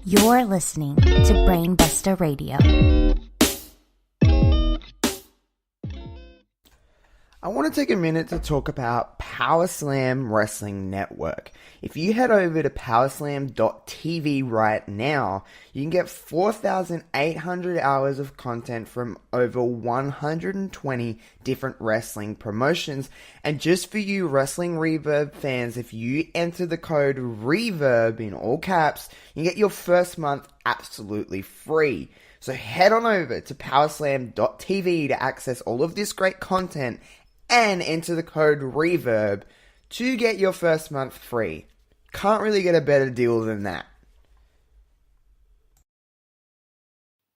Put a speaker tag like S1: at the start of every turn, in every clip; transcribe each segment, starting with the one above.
S1: You're listening to Brainbuster Radio.
S2: I want to take a minute to talk about PowerSlam Wrestling Network. If you head over to powerslam.tv right now, you can get 4,800 hours of content from over 120 different wrestling promotions. And just for you Wrestling Reverb fans, if you enter the code REVERB in all caps, you get your first month absolutely free. So head on over to powerslam.tv to access all of this great content and enter the code REVERB to get your first month free. Can't really get a better deal than that.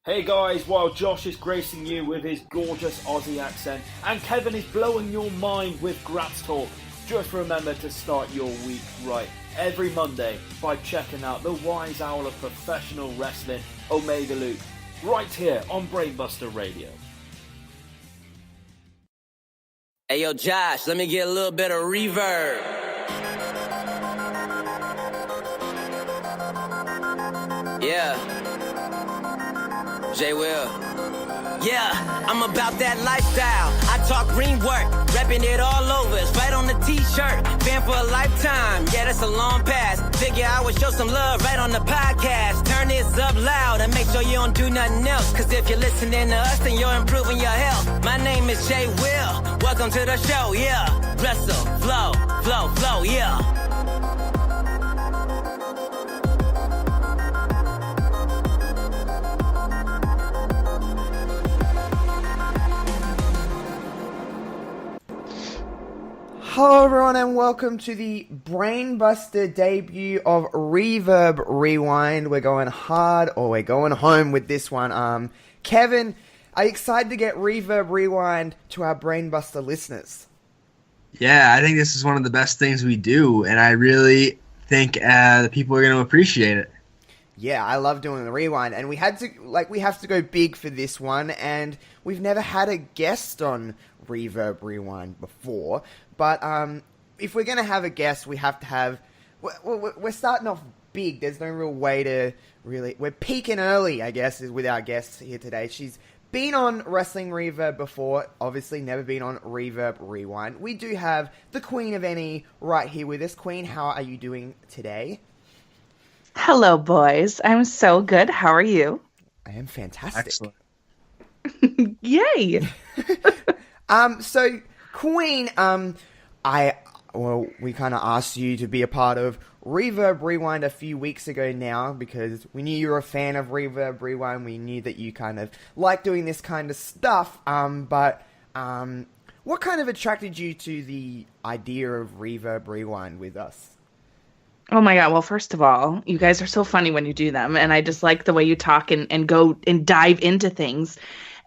S3: Hey guys, while Josh is gracing you with his gorgeous Aussie accent and Kevin is blowing your mind with Graps Talk, just remember to start your week right every Monday by checking out the wise owl of professional wrestling, Omega Luke, right here on Brainbuster Radio.
S4: Hey, yo, Josh, let me get a little bit of reverb. Yeah. J. Will. Yeah, I'm about that lifestyle. I talk green work, repping it all over. It's right on the t-shirt. Fan for a lifetime. Yeah, that's a long pass. Figure I would show some love right on the podcast. Turn this up loud and make sure you don't do nothing else. Cause if you're listening to us, then you're improving your health. My name is J. Will. Welcome to the show, yeah. Wrestle, flow, flow, flow, yeah.
S2: Hello everyone and welcome to the Brainbuster debut of Reverb Rewind. We're going hard or we're going home with this one. Kevin, are you excited to get Reverb Rewind to our Brainbuster listeners?
S5: Yeah, I think this is one of the best things we do, and I really think the people are going to appreciate it.
S2: Yeah, I love doing the rewind, and we have to go big for this one, and we've never had a guest on Reverb Rewind before, but if we're going to have a guest, we have to have, we're starting off big. There's no real way to really, we're peaking early, I guess, is with our guest here today. She's been on Wrestling Reverb before, obviously never been on Reverb Rewind. We do have the Queen of NE right here with us. Queen, how are you doing today?
S6: Hello, boys. I'm so good. How are you?
S2: I am fantastic.
S6: Excellent. Yay!
S2: So, Queen, we kind of asked you to be a part of Reverb Rewind a few weeks ago now because we knew you were a fan of Reverb Rewind. We knew that you kind of like doing this kind of stuff. But what kind of attracted you to the idea of Reverb Rewind with us?
S6: Oh my God. Well, first of all, you guys are so funny when you do them. And I just like the way you talk and go and dive into things.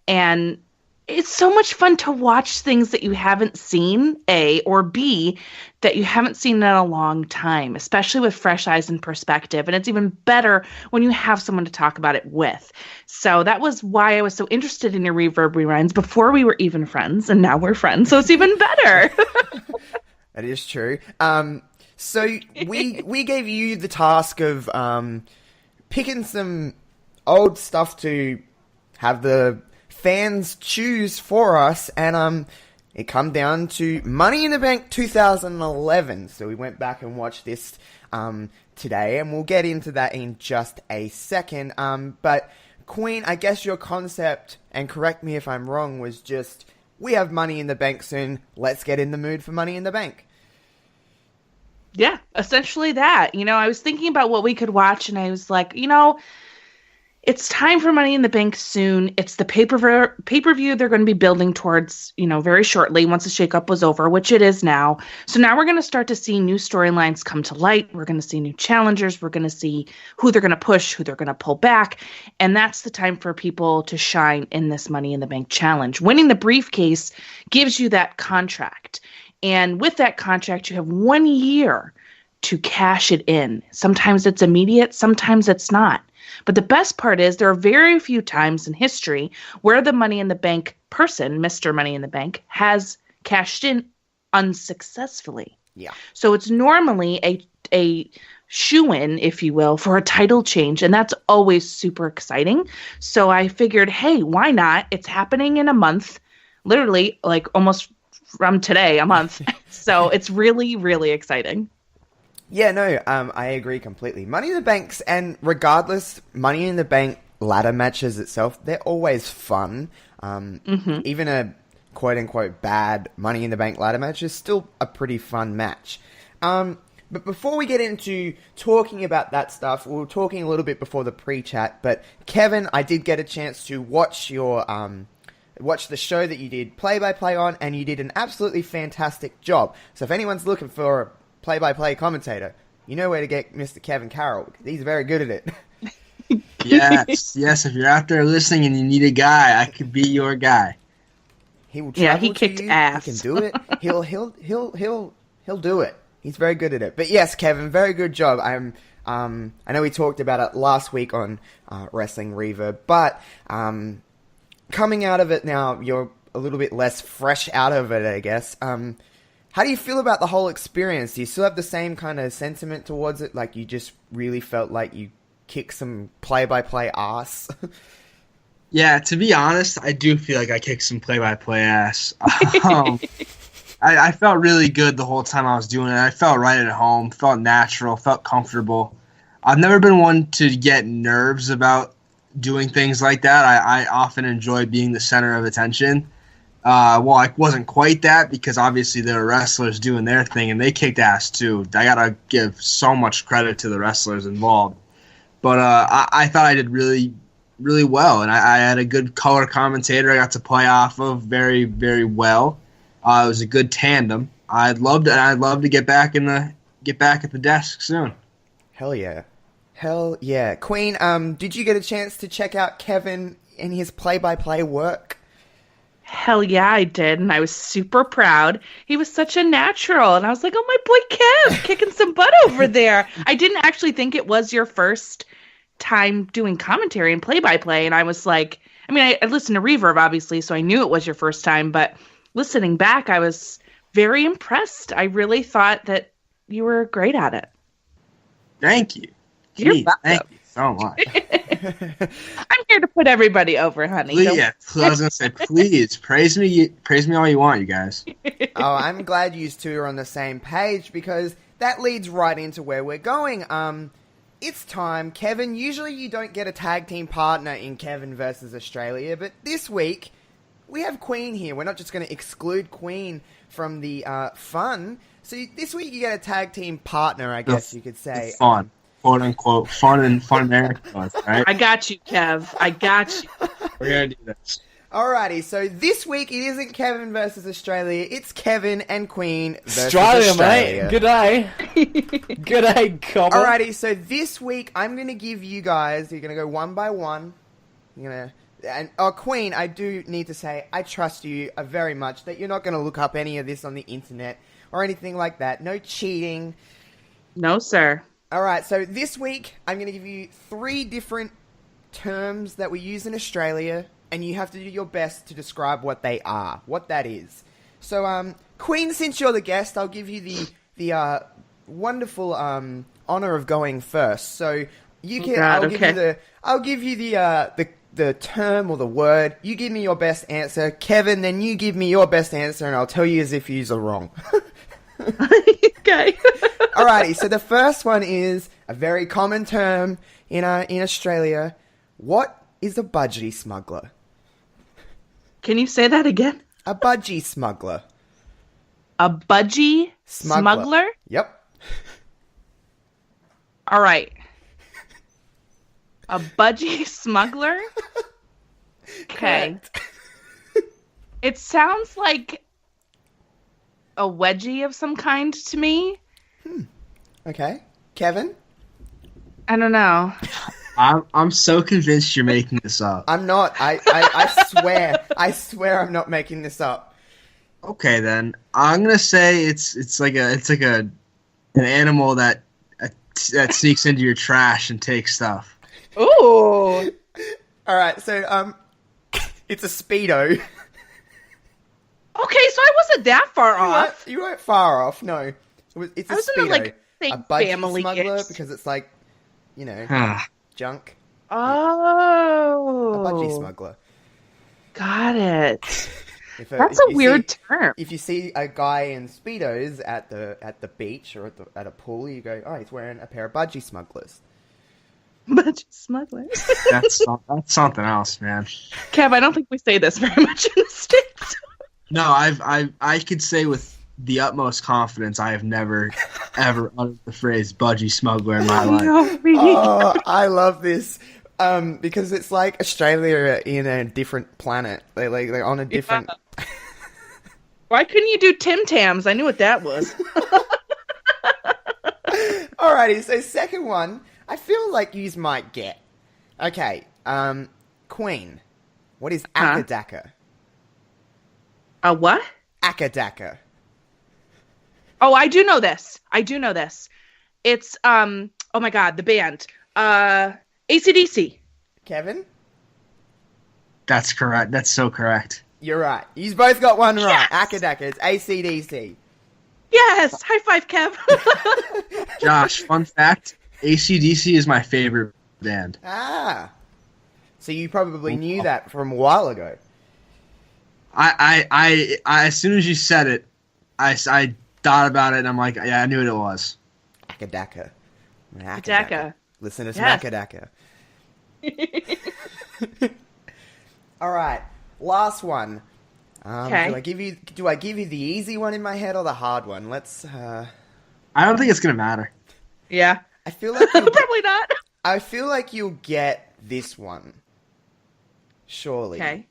S6: And it's so much fun to watch things that you haven't seen, A, or B, that you haven't seen in a long time, especially with fresh eyes and perspective. And it's even better when you have someone to talk about it with. So that was why I was so interested in your Reverb Rewinds before we were even friends. And now we're friends. So it's even better.
S2: That is true. So we gave you the task of picking some old stuff to have the fans choose for us, and it come down to Money in the Bank 2011. So we went back and watched this today, and we'll get into that in just a second. But Queen, I guess your concept, and correct me if I'm wrong, was just, we have Money in the Bank soon, let's get in the mood for Money in the Bank.
S6: Yeah, essentially that. I was thinking about what we could watch, and I was like, it's time for Money in the Bank soon. It's the pay-per-view they're going to be building towards, very shortly once the shakeup was over, which it is now. So now we're going to start to see new storylines come to light. We're going to see new challengers. We're going to see who they're going to push, who they're going to pull back. And that's the time for people to shine in this Money in the Bank challenge. Winning the briefcase gives you that contract. And with that contract, you have 1 year to cash it in. Sometimes it's immediate, sometimes it's not. But the best part is there are very few times in history where the Money in the Bank person, Mr. Money in the Bank, has cashed in unsuccessfully.
S2: Yeah.
S6: So it's normally a shoo-in, if you will, for a title change, and that's always super exciting. So I figured, hey, why not? It's happening in a month, literally like almost from today, a month. So it's really, really exciting.
S2: Yeah, no, I agree completely. Money in the Banks, and regardless, Money in the Bank ladder matches itself, they're always fun. Even a quote-unquote bad Money in the Bank ladder match is still a pretty fun match. But before we get into talking about that stuff, we were talking a little bit before the pre-chat, but Kevin, I did get a chance to watch your watch the show that you did play-by-play on, and you did an absolutely fantastic job. So if anyone's looking for a play-by-play commentator, you know where to get Mr. Kevin Carroll. He's very good at it.
S5: Yes, if you're out there listening and you need a guy, I could be your guy.
S2: He will travel
S6: he kicked
S2: to you.
S6: ass.
S2: He can do it. He'll do it. He's very good at it. But yes, Kevin, very good job. I know we talked about it last week on Wrestling Reverb, but coming out of it now, you're a little bit less fresh out of it, I guess. How do you feel about the whole experience? Do you still have the same kind of sentiment towards it? Like you just really felt like you kicked some play-by-play ass?
S5: Yeah, to be honest, I do feel like I kicked some play-by-play ass. I felt really good the whole time I was doing it. I felt right at home, felt natural, felt comfortable. I've never been one to get nerves about doing things like that. I often enjoy being the center of attention. Well, I wasn't quite that because obviously there were wrestlers doing their thing and they kicked ass too. I gotta give so much credit to the wrestlers involved. But I thought I did really, really well, and I had a good color commentator I got to play off of very, very well. It was a good tandem. I'd love to get back at the desk soon.
S2: Hell yeah. Queen, did you get a chance to check out Kevin and his play-by-play work?
S6: Hell yeah, I did, and I was super proud. He was such a natural, and I was like, oh, my boy Kev, kicking some butt over there. I didn't actually think it was your first time doing commentary and play-by-play, and I was like, I listened to Reverb, obviously, so I knew it was your first time, but listening back, I was very impressed. I really thought that you were great at it.
S5: Thank you.
S6: You're
S5: Jeez,
S6: welcome.
S5: thank you so much.
S6: I'm here to put everybody over, honey.
S5: Please, yeah, I was gonna say, please praise me all you want, you guys.
S2: Oh, I'm glad you two are on the same page because that leads right into where we're going. It's time, Kevin. Usually you don't get a tag team partner in Kevin versus Australia, but this week we have Queen here. We're not just going to exclude Queen from the fun. So this week you get a tag team partner, I guess you could say.
S5: Fun. Quote unquote fun and fun America, right?
S6: I got you, Kev. I got you.
S5: We're gonna do this.
S2: Alrighty, so this week it isn't Kevin versus Australia, it's Kevin and Queen versus
S7: Australia,
S2: Australia.
S7: mate. Good day. Good day, cobble.
S2: Alrighty, so this week I'm going to give you guys, you're going to go one by one. Queen, I do need to say, I trust you very much that you're not going to look up any of this on the internet or anything like that. No cheating.
S6: No, sir.
S2: Alright, so this week I'm going to give you 3 different terms that we use in Australia, and you have to do your best to describe what they are, what that is. So, Queen, since you're the guest, I'll give you the wonderful honor of going first. So you can, I'll give you the term or the word. You give me your best answer, Kevin. Then you give me your best answer, and I'll tell you as if you're wrong.
S6: Okay.
S2: Alrighty. So the first one is a very common term in Australia. What is a budgie smuggler?
S6: Can you say that again?
S2: A budgie smuggler.
S6: A budgie smuggler?
S2: Yep.
S6: All right. A budgie smuggler? Okay. It sounds like a wedgie of some kind to me.
S2: Okay. Kevin?
S6: I don't know.
S5: I'm so convinced you're making this up.
S2: I'm not. I swear I'm not making this up.
S5: Okay, then I'm gonna say it's like an animal that sneaks into your trash and takes stuff.
S6: Ooh.
S2: All right, so it's a Speedo.
S6: Okay, so I wasn't that far off.
S2: You weren't far off. No, it's a Speedo.
S6: Like say
S2: a budgie
S6: family
S2: smuggler
S6: gifts.
S2: because it's like, you know, junk.
S6: Oh.
S2: A budgie smuggler.
S6: Got it. That's
S2: If
S6: a
S2: you
S6: weird
S2: see,
S6: term.
S2: If you see a guy in Speedos at the beach or at a pool, you go, oh, he's wearing a pair of budgie smugglers.
S6: Budgie smugglers.
S5: That's something else, man.
S6: Kev, I don't think we say this very much in the States.
S5: No, I could say with the utmost confidence, I have never ever uttered the phrase "budgie smuggler" in my life.
S6: No, me neither.
S2: Oh, I love this. Because it's like Australia in a different planet. They're on a different.
S6: Yeah. Why couldn't you do Tim Tams? I knew what that was.
S2: Alrighty, so second one, I feel like you might get. Okay, Queen. What is Akadaka?
S6: A what?
S2: Akadaka.
S6: Oh, I do know this. It's oh my god, the band. AC/DC.
S2: Kevin?
S5: That's correct. That's so correct.
S2: You're right. You've both got one right.
S6: Yes!
S2: Akadaka. It's AC/DC.
S6: Yes! High five, Kev.
S5: Josh, fun fact: AC/DC is my favorite band.
S2: Ah. So you probably knew that from a while ago.
S5: I as soon as you said it, I thought about it and I'm like, yeah, I knew what it was.
S2: Akadaka.
S6: Akadaka.
S2: Listen to some
S6: Yes.
S2: Akadaka. All right, last one.
S6: Okay.
S2: Do I give you the easy one in my head or the hard one? Let's.
S5: I don't think it's gonna matter.
S6: Yeah.
S2: I feel like
S6: Probably not.
S2: I feel like you'll get this one. Surely.
S6: Okay.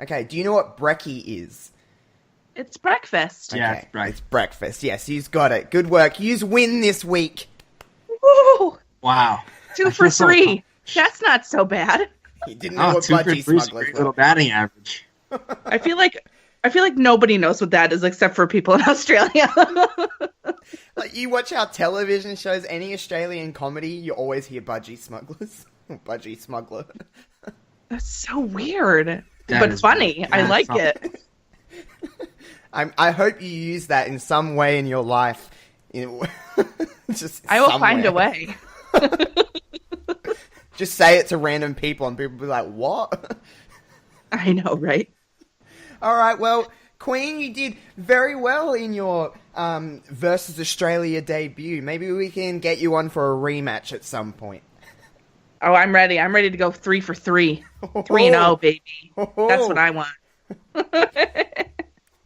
S2: Okay. Do you know what brekkie is?
S6: It's breakfast.
S5: Yeah,
S2: Okay,
S5: right.
S2: It's breakfast. Yes, you've got it. Good work. You've win this week.
S6: Woo!
S5: Wow.
S6: 2
S5: I
S6: for
S5: feel so
S6: 3. That's not so bad.
S2: You didn't know what
S5: 2 for
S2: budgie
S5: 3 is a
S2: smugglers
S5: great
S2: were.
S5: little batting average.
S6: I feel like nobody knows what that is except for people in Australia.
S2: Like, you watch our television shows, any Australian comedy, you always hear budgie smugglers. Budgie smuggler.
S6: That's so weird.
S5: That
S6: But
S5: is
S6: funny.
S5: weird.
S6: I
S5: That's
S6: like
S5: something.
S6: it.
S2: I hope you use that in some way in your life. Just
S6: I will
S2: somewhere.
S6: find a way.
S2: Just say it to random people and people will be like, what?
S6: I know, right?
S2: All right, well, Queen, you did very well in your versus Australia debut. Maybe we can get you on for a rematch at some point.
S6: Oh, I'm ready. I'm ready to go 3 for 3. 3-0, baby. That's what I want.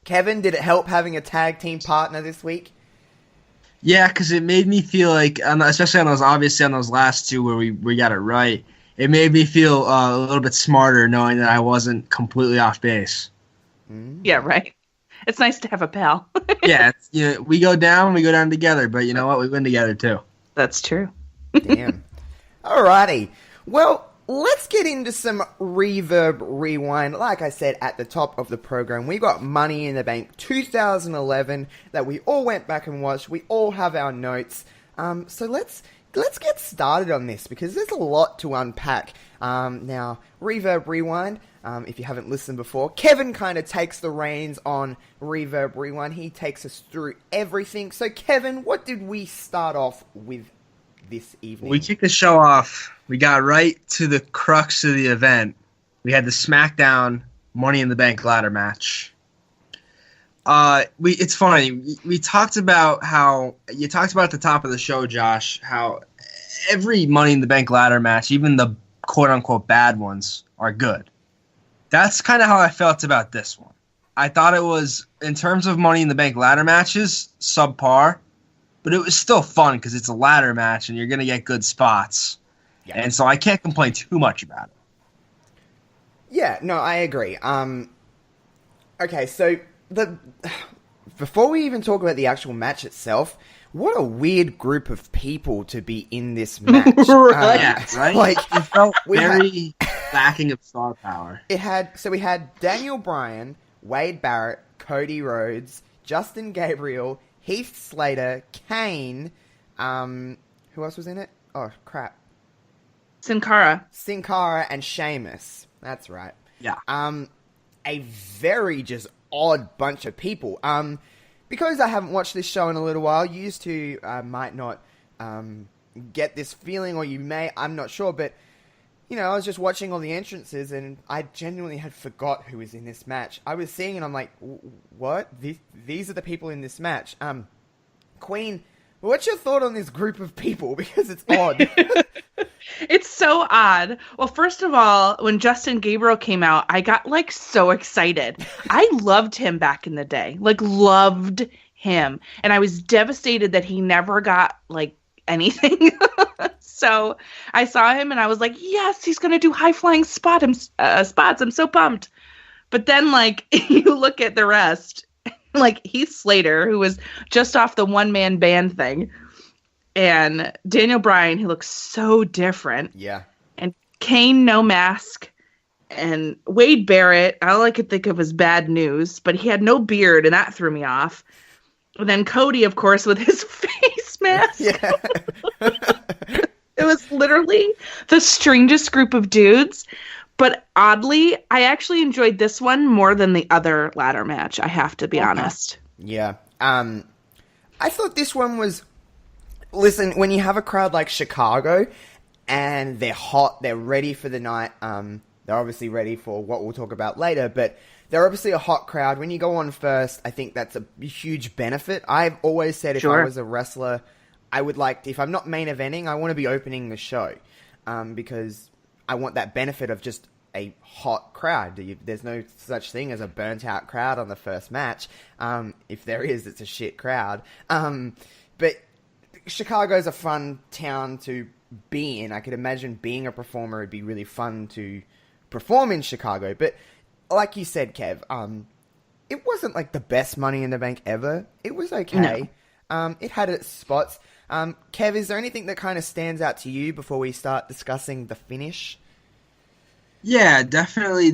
S2: Kevin, did it help having a tag team partner this week?
S5: Yeah, because it made me feel like, especially on those last two where we got it right, it made me feel a little bit smarter knowing that I wasn't completely off base.
S6: Yeah, right. It's nice to have a pal.
S5: Yeah, we go down together, but you know what? We win together too.
S6: That's true.
S2: Damn. Alrighty. Well, let's get into some Reverb Rewind. Like I said at the top of the program, we got Money in the Bank 2011 that we all went back and watched. We all have our notes. So let's get started on this because there's a lot to unpack. Now, Reverb Rewind, if you haven't listened before, Kevin kind of takes the reins on Reverb Rewind. He takes us through everything. So, Kevin, what did we start off with this evening?
S5: We kicked the show off. We got right to the crux of the event. We had the SmackDown Money in the Bank ladder match. It's funny. We talked about how you talked about at the top of the show, Josh, how every Money in the Bank ladder match, even the quote unquote bad ones, are good. That's kind of how I felt about this one. I thought it was, in terms of Money in the Bank ladder matches, subpar, but it was still fun because it's a ladder match and you're going to get good spots. Yeah. And so I can't complain too much about it.
S2: Yeah, no, I agree. Okay, so before we even talk about the actual match itself, what a weird group of people to be in this match.
S5: Yeah, right?
S2: Like,
S5: it felt very lacking of star power.
S2: We had Daniel Bryan, Wade Barrett, Cody Rhodes, Justin Gabriel, Heath Slater, Kane, who else was in it? Oh, crap.
S6: Sin Cara,
S2: and Sheamus. That's right.
S5: Yeah.
S2: A very just odd bunch of people. because I haven't watched this show in a little while, you used to might not get this feeling, or you may, I'm not sure, but you know, I was just watching all the entrances and I genuinely had forgot who was in this match. I was seeing and I'm like, what? These are the people in this match. Queen, what's your thought on this group of people? Because it's odd.
S6: It's so odd. Well, first of all, when Justin Gabriel came out, I got like so excited. I loved him back in the day. Like loved him. And I was devastated that he never got like anything. So I saw him and I was like, yes, he's going to do high flying spots. I'm so pumped. But then like you look at the rest, like Heath Slater, who was just off the one man band thing, and Daniel Bryan, who looks so different.
S2: Yeah. And
S6: Kane, no mask. And Wade Barrett, all I could think of was Bad News, but he had no beard and that threw me off. And then Cody, of course, with his face mask.
S2: Yeah.
S6: It was literally the strangest group of dudes. But oddly, I actually enjoyed this one more than the other ladder match, I have to be honest.
S2: Yeah. I thought this one was... Listen, when you have a crowd like Chicago, and they're hot, they're ready for the night, they're obviously ready for what we'll talk about later, but they're obviously a hot crowd. When you go on first, I think that's a huge benefit. I've always said if I was a wrestler... I would like to, if I'm not main eventing, I want to be opening the show, because I want that benefit of just a hot crowd. There's no such thing as a burnt out crowd on the first match. If there is, it's a shit crowd. But Chicago's a fun town to be in. I could imagine being a performer would be really fun to perform in Chicago. But like you said, Kev, it wasn't like the best Money in the Bank ever. It was okay. No. It had its spots. Kev, is there anything that kind of stands out to you before we start discussing the finish?
S5: Yeah, definitely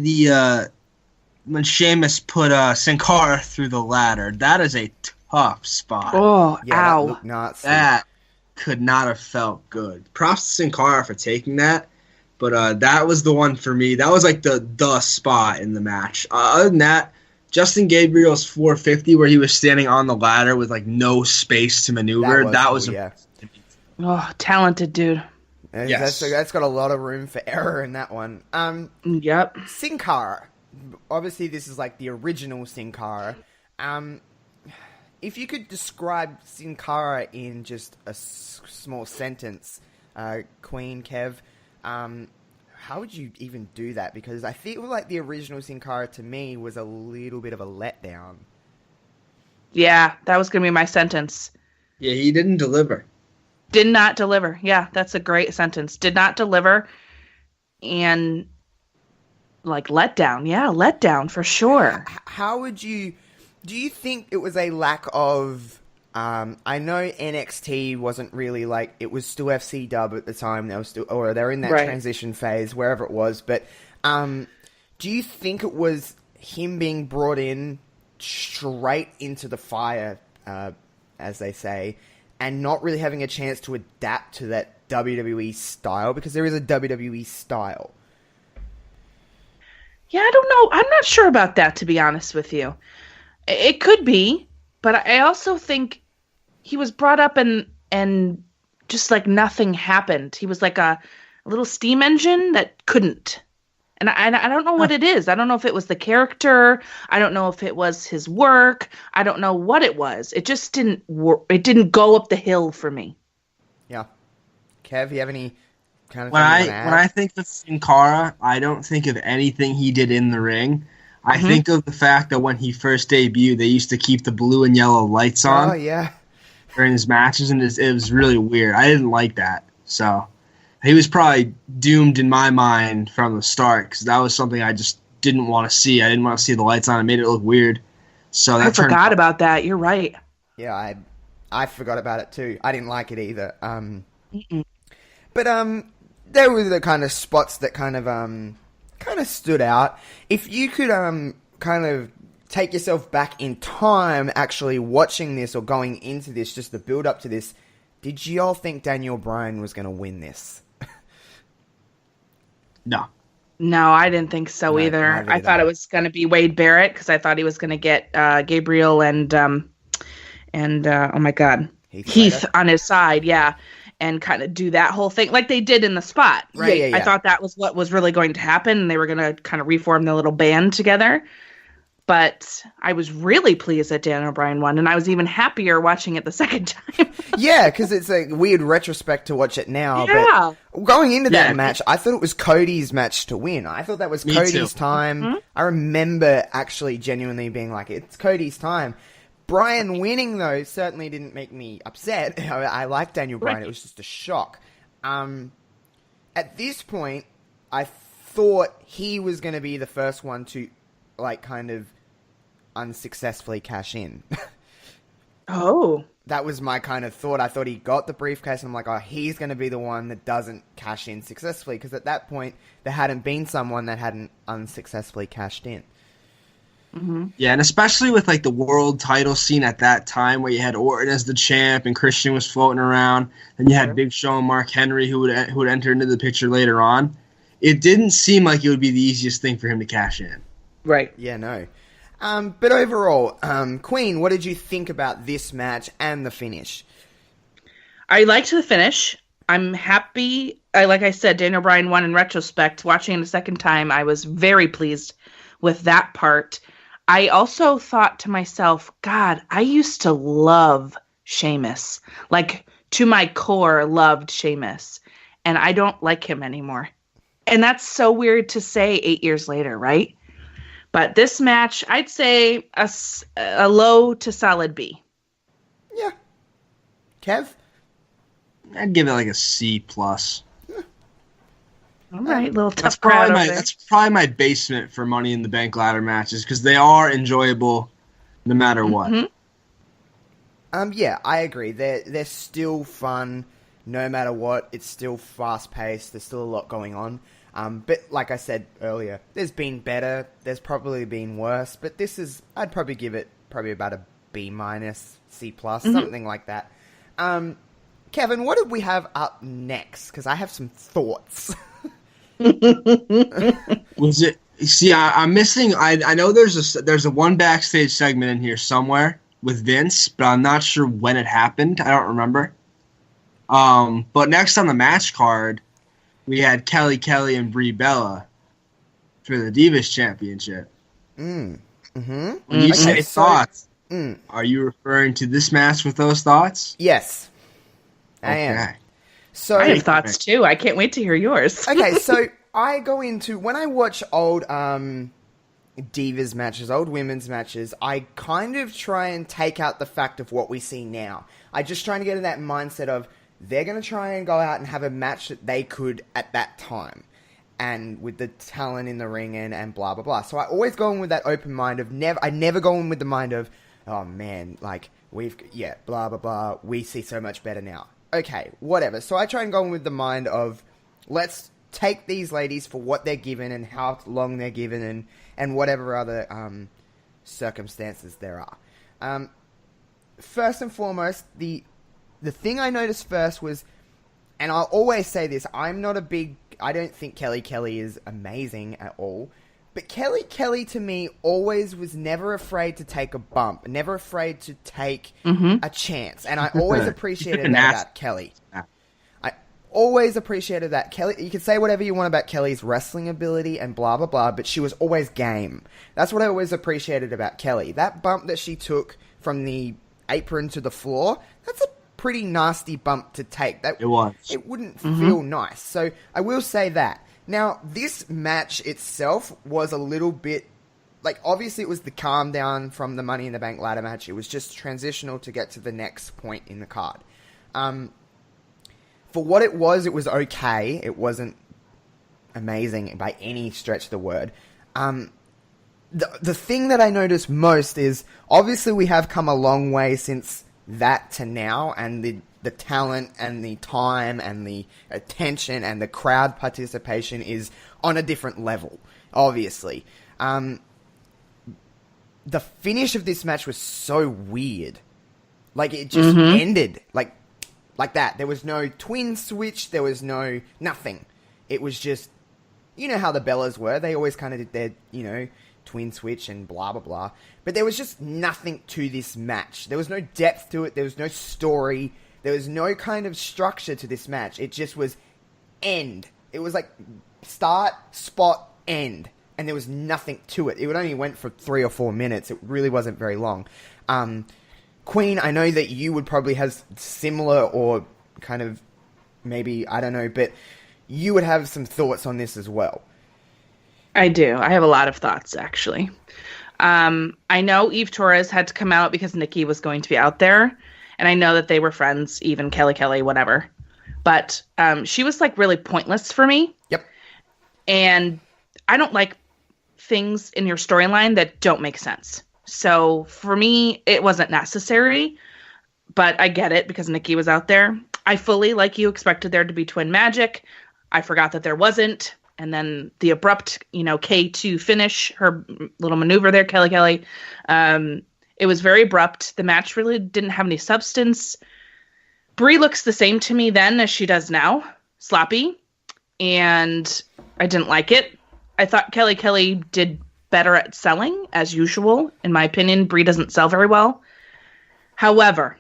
S5: when Sheamus put Sin Cara through the ladder. That is a tough spot.
S6: Oh,
S2: yeah,
S6: ow.
S2: That looked nuts.
S5: That could not have felt good. Props to Sin Cara for taking that, but that was the one for me. That was like the spot in the match. Other than that, Justin Gabriel's 450 where he was standing on the ladder with like no space to maneuver. That was
S2: yeah.
S6: Oh, talented dude.
S2: Yes. That's got a lot of room for error in that one.
S6: Yep.
S2: Sin Cara. Obviously, this is like the original Sin Cara. If you could describe Sin Cara in just a small sentence, Queen, Kev, how would you even do that? Because I feel like the original Sin Cara to me was a little bit of a letdown.
S6: Yeah, that was going to be my sentence.
S5: Yeah, he didn't deliver.
S6: Did not deliver. Yeah, that's a great sentence. Did not deliver. And like letdown. Yeah, letdown for sure.
S2: How would you... Do you think it was a lack of... I know NXT wasn't really like... It was still FC Dub at the time. They were still... Or they're in that transition phase, wherever it was. But do you think it was him being brought in straight into the fire, as they say, and not really having a chance to adapt to that WWE style? Because there is a WWE style.
S6: Yeah, I don't know. I'm not sure about that, to be honest with you. It could be, but I also think he was brought up and just like nothing happened. He was like a little steam engine that couldn't. And I don't know what it is. I don't know if it was the character. I don't know if it was his work. I don't know what it was. It just didn't work. It didn't go up the hill for me.
S2: Yeah. Kev, you have any kind of
S5: when I think of Sin Cara, I don't think of anything he did in the ring. I think of the fact that when he first debuted, they used to keep the blue and yellow lights on.
S2: Oh, yeah.
S5: During his matches, and it was really weird. I didn't like that. So he was probably doomed in my mind from the start, because that was something I just didn't want to see. I didn't want to see the lights on. It made it look weird. So
S6: I forgot about that. You're right.
S2: Yeah, I forgot about it too. I didn't like it either. But there were the kind of spots that kind of stood out. If you could kind of take yourself back in time, actually watching this or going into this, just the build up to this, did you all think Daniel Bryan was going to win this?
S5: No.
S6: No, I didn't think so either. I thought it was going to be Wade Barrett, because I thought he was going to get Gabriel and and oh my God, Heath on his side, yeah, and kind of do that whole thing like they did in the spot, right?
S2: Yeah.
S6: I thought that was what was really going to happen, and they were going to kind of reform the little band together. But I was really pleased that Daniel Bryan won, and I was even happier watching it the second time.
S2: Yeah, because it's a weird retrospect to watch it now.
S6: Yeah.
S2: But going into that match, I thought it was Cody's match to win. I thought that was Cody's time. Mm-hmm. I remember actually genuinely being like, it's Cody's time. Bryan winning, though, certainly didn't make me upset. I like Daniel Bryan. It was just a shock. At this point, I thought he was going to be the first one to, like, kind of unsuccessfully cash in.
S6: Oh.
S2: That was my kind of thought. I thought he got the briefcase, and I'm like, oh, he's going to be the one that doesn't cash in successfully, because at that point, there hadn't been someone that hadn't unsuccessfully cashed in.
S6: Mm-hmm.
S5: Yeah, and especially with like the world title scene at that time, where you had Orton as the champ and Christian was floating around, and you had Big Show and Mark Henry who would enter into the picture later on. It didn't seem like it would be the easiest thing for him to cash in.
S6: Right.
S2: Yeah, no. But overall, Queen, what did you think about this match and the finish?
S6: I liked the finish. I'm happy. Like I said, Daniel Bryan won in retrospect. Watching it a second time, I was very pleased with that part. I also thought to myself, God, I used to love Sheamus. Like, to my core, loved Sheamus. And I don't like him anymore. And that's so weird to say 8 years later, right? But this match, I'd say a low to solid B.
S2: Yeah. Kev?
S5: I'd give it like a C+. Yeah.
S6: All right, little tough
S5: that's
S6: crowd
S5: probably that's probably my basement for Money in the Bank ladder matches, because they are enjoyable no matter what.
S2: Yeah, I agree. They're still fun no matter what. It's still fast paced. There's still a lot going on. But like I said earlier, there's been better. There's probably been worse. But this is, I'd probably give it about a B-, C+, something like that. Kevin, what did we have up next? Because I have some thoughts.
S5: Was it? See, I'm missing. I know there's a one backstage segment in here somewhere with Vince, but I'm not sure when it happened. I don't remember. But next on the match card, we had Kelly and Brie Bella for the Divas Championship. When you say thoughts, are you referring to this match with those thoughts?
S2: Yes, I am. So
S6: I have thoughts too. I can't wait to hear yours.
S2: Okay, so I go into, when I watch old Divas matches, old women's matches, I kind of try and take out the fact of what we see now. I just try to get in that mindset of, they're going to try and go out and have a match that they could at that time. And with the talent in the ring and blah, blah, blah. So I always go in with that open mind of, I never go in with the mind of, oh man, like, blah, blah, blah, we see so much better now. Okay, whatever. So I try and go in with the mind of, let's take these ladies for what they're given and how long they're given and whatever other circumstances there are. First and foremost, the thing I noticed first was, and I'll always say this, I don't think Kelly is amazing at all, but Kelly to me always was never afraid to take a bump, never afraid to take a chance, and I always appreciated that about Kelly. I always appreciated that. Kelly, you can say whatever you want about Kelly's wrestling ability and blah, blah, blah, but she was always game. That's what I always appreciated about Kelly. That bump that she took from the apron to the floor, that's a pretty nasty bump to take. It wouldn't feel nice. So I will say that. Now, this match itself was a little bit, like, obviously it was the calm down from the Money in the Bank ladder match. It was just transitional to get to the next point in the card. For what it was okay. It wasn't amazing by any stretch of the word. The thing that I noticed most is, obviously we have come a long way since that to now, and the talent and the time and the attention and the crowd participation is on a different level, obviously. The finish of this match was so weird. Like, it just ended like that. There was no twin switch, there was no nothing. It was just, you know how the Bellas were. They always kind of did their, twin switch and blah, blah, blah. But there was just nothing to this match. There was no depth to it. There was no story. There was no kind of structure to this match. It just was end. It was like start, spot, end. And there was nothing to it. It only went for 3 or 4 minutes. It really wasn't very long. Queen, I know that you would probably have similar or kind of maybe, I don't know, but you would have some thoughts on this as well.
S6: I do. I have a lot of thoughts, actually. I know Eve Torres had to come out because Nikki was going to be out there. And I know that they were friends, even Kelly, whatever. But she was, like, really pointless for me.
S2: Yep.
S6: And I don't like things in your storyline that don't make sense. So for me, it wasn't necessary. But I get it because Nikki was out there. I fully, like you, expected there to be twin magic. I forgot that there wasn't. And then the abrupt, K2 finish, her little maneuver there, Kelly. It was very abrupt. The match really didn't have any substance. Brie looks the same to me then as she does now. Sloppy. And I didn't like it. I thought Kelly did better at selling, as usual. In my opinion, Brie doesn't sell very well. However,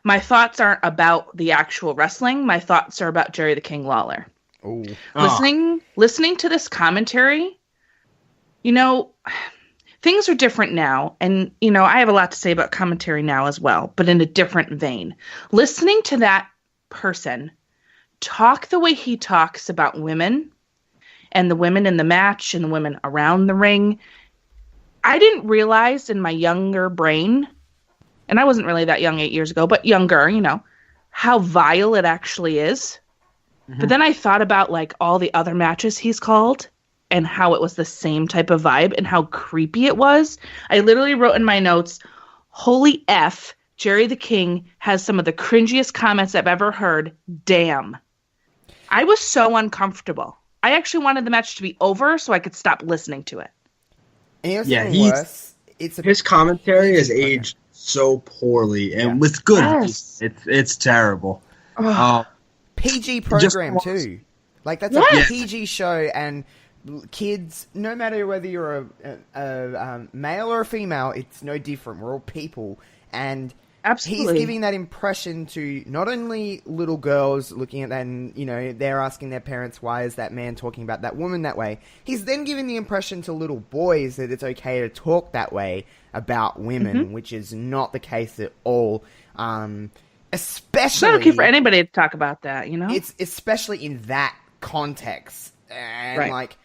S6: my thoughts aren't about the actual wrestling. My thoughts are about Jerry the King Lawler.
S2: Ooh.
S6: Listening to this commentary, things are different now. And, I have a lot to say about commentary now as well, but in a different vein. Listening to that person talk the way he talks about women and the women in the match and the women around the ring, I didn't realize in my younger brain, and I wasn't really that young 8 years ago, but younger, how vile it actually is. Mm-hmm. But then I thought about like all the other matches he's called and how it was the same type of vibe and how creepy it was. I literally wrote in my notes, holy F, Jerry the King has some of the cringiest comments I've ever heard. Damn. I was so uncomfortable. I actually wanted the match to be over so I could stop listening to it.
S2: And worse,
S5: his commentary has aged so poorly and with good.
S6: Yes.
S5: It's terrible.
S2: PG program too. Like that's a PG show, and kids, no matter whether you're a male or a female, it's no different. We're all people, and
S6: absolutely,
S2: he's giving that impression to not only little girls looking at that, and they're asking their parents, "Why is that man talking about that woman that way?" He's then giving the impression to little boys that it's okay to talk that way about women, which is not the case at all. Especially,
S6: it's not okay for anybody to talk about that,
S2: It's especially in that context, and
S6: right.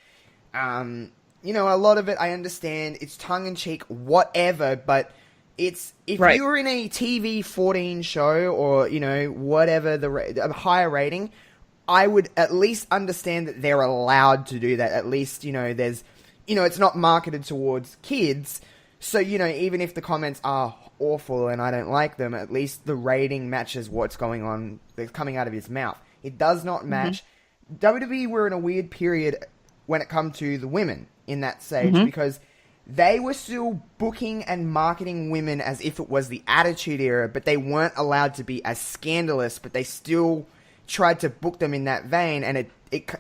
S2: a lot of it I understand. It's tongue in cheek, whatever. But if you're in a TV 14 show or whatever a higher rating, I would at least understand that they're allowed to do that. At least there's it's not marketed towards kids, so even if the comments are awful and I don't like them, at least the rating matches what's going on that's coming out of his mouth. It does not match. WWE were in a weird period when it comes to the women in that stage because they were still booking and marketing women as if it was the Attitude Era, but they weren't allowed to be as scandalous, but they still tried to book them in that vein, and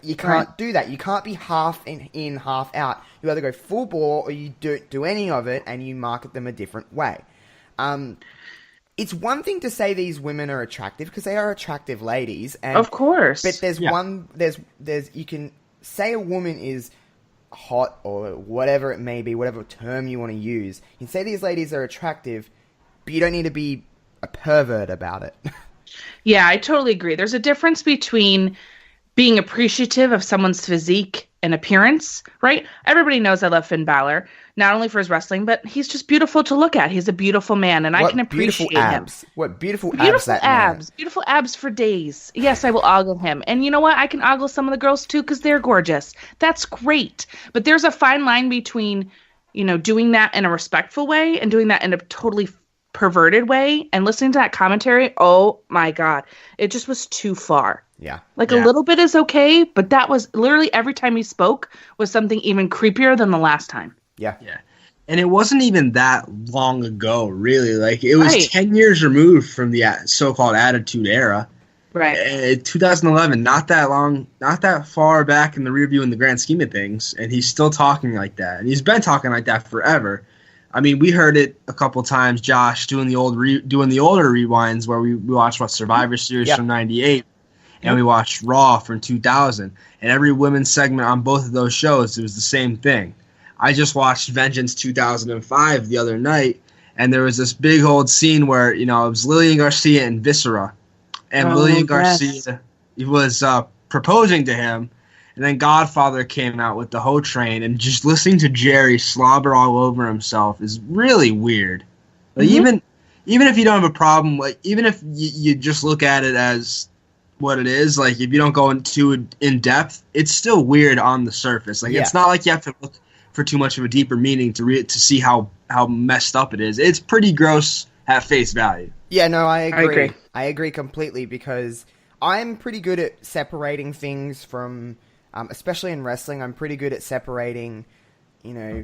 S2: you can't do that. You can't be half in, half out. You either go full bore or you don't do any of it and you market them a different way. It's one thing to say these women are attractive because they are attractive ladies, and
S6: of course.
S2: But there's you can say a woman is hot or whatever it may be, whatever term you want to use. You can say these ladies are attractive, but you don't need to be a pervert about it.
S6: Yeah, I totally agree. There's a difference between being appreciative of someone's physique and appearance, right? Everybody knows I love Finn Balor, not only for his wrestling, but he's just beautiful to look at. He's a beautiful man, and I can appreciate him.
S2: What beautiful abs that man.
S6: Beautiful abs for days. Yes, I will ogle him. And you know what? I can ogle some of the girls too because they're gorgeous. That's great. But there's a fine line between, doing that in a respectful way and doing that in a totally perverted way. And listening to that commentary, oh my God, it just was too far.
S2: Yeah.
S6: A little bit is okay, but that was literally every time he spoke was something even creepier than the last time.
S2: Yeah.
S5: Yeah. And it wasn't even that long ago, really. Like, it was 10 years removed from the so-called Attitude Era.
S6: Right.
S5: 2011, not that far back in the rear view in the grand scheme of things, and he's still talking like that. And he's been talking like that forever. I mean, we heard it a couple times, Josh, doing the older rewinds where we watched Survivor Series from '98, and we watched Raw from 2000, and every women's segment on both of those shows, it was the same thing. I just watched Vengeance 2005 the other night, and there was this big old scene where it was Lillian Garcia and Viscera, and Lillian Garcia was proposing to him. And then Godfather came out with the Ho Train, and just listening to Jerry slobber all over himself is really weird. Like, even if you don't have a problem, like even if you just look at it as what it is, like if you don't go into in depth, it's still weird on the surface. Like it's not like you have to look for too much of a deeper meaning to see how messed up it is. It's pretty gross at face value.
S2: Yeah, no, I agree. I agree completely because I'm pretty good at separating things from. Especially in wrestling, I'm pretty good at separating,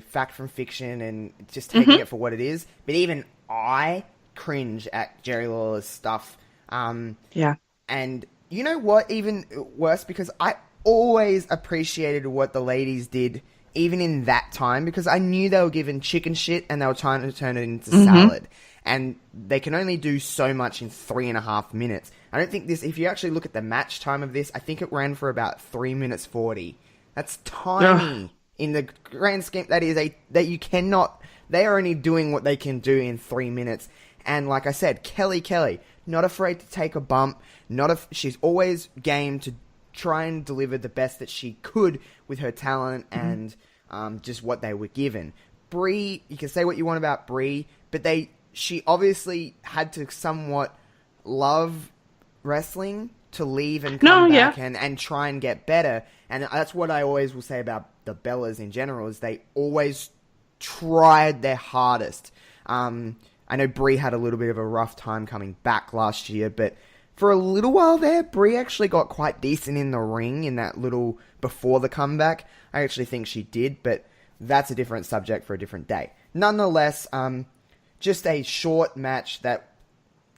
S2: fact from fiction and just taking it for what it is. But even I cringe at Jerry Lawler's stuff.
S6: Yeah.
S2: And you know what? Even worse, because I always appreciated what the ladies did, even in that time, because I knew they were given chicken shit and they were trying to turn it into salad. And they can only do so much in 3.5 minutes. I don't think if you actually look at the match time of this, I think it ran for about 3 minutes 40. That's tiny in the grand scheme. That you cannot, they are only doing what they can do in 3 minutes. And like I said, Kelly, not afraid to take a bump. She's always game to try and deliver the best that she could with her talent and just what they were given. Brie, you can say what you want about Brie, but she obviously had to somewhat love wrestling to leave and come back and try and get better. And that's what I always will say about the Bellas in general, is they always tried their hardest. I know Brie had a little bit of a rough time coming back last year, but for a little while there, Brie actually got quite decent in the ring in that little before the comeback. I actually think she did, but that's a different subject for a different day. Nonetheless, just a short match that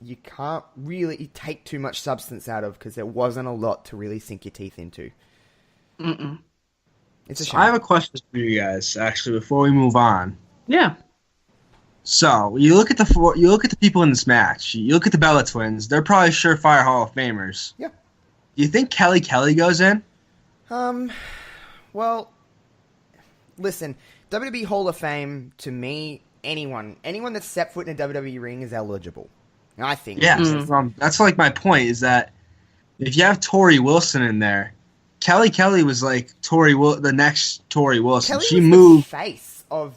S2: you can't really take too much substance out of because there wasn't a lot to really sink your teeth into. It's a shame.
S5: I have a question for you guys, actually, before we move on.
S6: Yeah.
S5: So you look at the people in this match. You look at the Bella Twins. They're probably surefire Hall of Famers.
S2: Yeah.
S5: Do you think Kelly goes in?
S2: Well, listen, WWE Hall of Fame, to me, anyone that's set foot in a WWE ring is eligible. I think.
S5: Yeah, that's like my point, is that if you have Tori Wilson in there, Kelly was like the next Tori Wilson.
S2: Kelly was the face of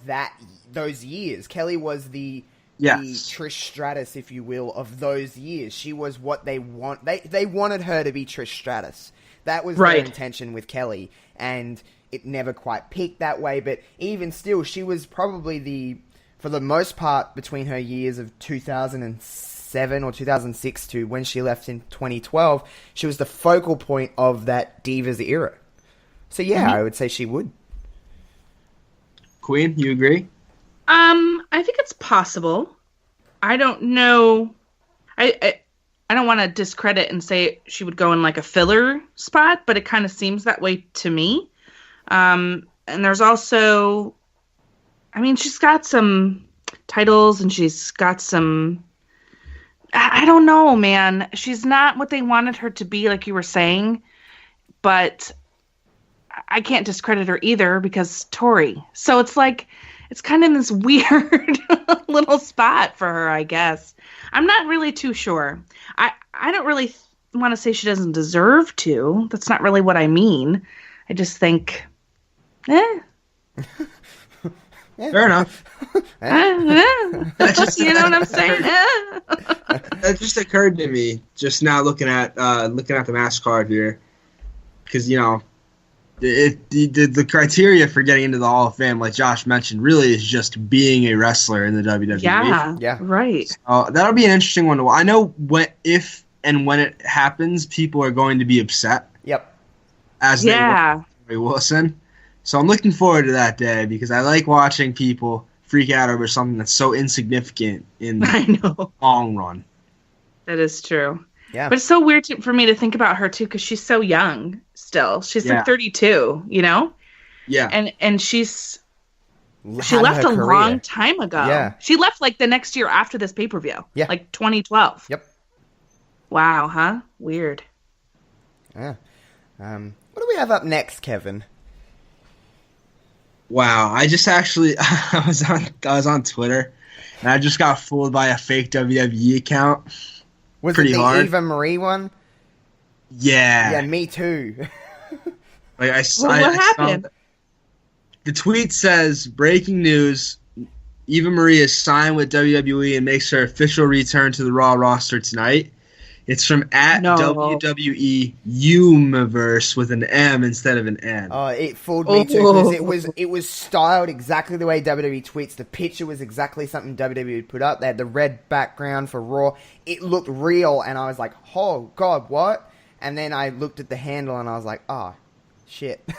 S2: those years. Kelly was the Trish Stratus, if you will, of those years. She was what they want. They wanted her to be Trish Stratus. That was their intention with Kelly, and it never quite peaked that way. But even still, she was probably for the most part, between her years of 2007 or 2006 to when she left in 2012, she was the focal point of that Divas era. So yeah, I would say she would.
S5: Queen, you agree?
S6: I think it's possible. I don't know. I don't want to discredit and say she would go in like a filler spot, but it kind of seems that way to me. And there's also, I mean, she's got some titles and she's got some, I don't know, man. She's not what they wanted her to be, like you were saying, but I can't discredit her either because Tori. So it's like, it's kind of in this weird little spot for her, I guess. I'm not really too sure. I don't really want to say she doesn't deserve to. That's not really what I mean. I just think,
S5: Fair enough.
S6: Just, you know what I'm saying?
S5: That just occurred to me just now looking at the match card here, because the criteria for getting into the Hall of Fame, like Josh mentioned, really is just being a wrestler in the WWE.
S6: Yeah, right.
S5: That'll be an interesting one to watch. I know if and when it happens, people are going to be upset.
S2: Yep.
S5: As they were Ray Wilson. So I'm looking forward to that day because I like watching people freak out over something that's so insignificant in the long run.
S6: That is true.
S2: Yeah.
S6: But it's so weird for me to think about her too, because she's so young still. She's like 32, you know?
S5: Yeah.
S6: And she left a long time ago.
S2: Yeah.
S6: She left like the next year after this pay-per-view.
S2: Yeah.
S6: Like 2012.
S2: Yep.
S6: Wow, huh? Weird.
S2: Yeah. What do we have up next, Kevin?
S5: Wow, I just actually I was on Twitter and I just got fooled by a fake WWE account.
S2: Was
S5: Pretty
S2: it the
S5: hard.
S2: Eva Marie one?
S5: Yeah.
S2: Yeah, me too.
S5: Like
S6: What happened?
S5: The tweet says, "Breaking news: Eva Marie is signed with WWE and makes her official return to the Raw roster tonight." It's from WWE Universe with an M instead of an N.
S2: Oh, it fooled me too because it was styled exactly the way WWE tweets. The picture was exactly something WWE put up. They had the red background for Raw. It looked real, and I was like, "Oh God, what?" And then I looked at the handle, and I was like, "Oh, shit."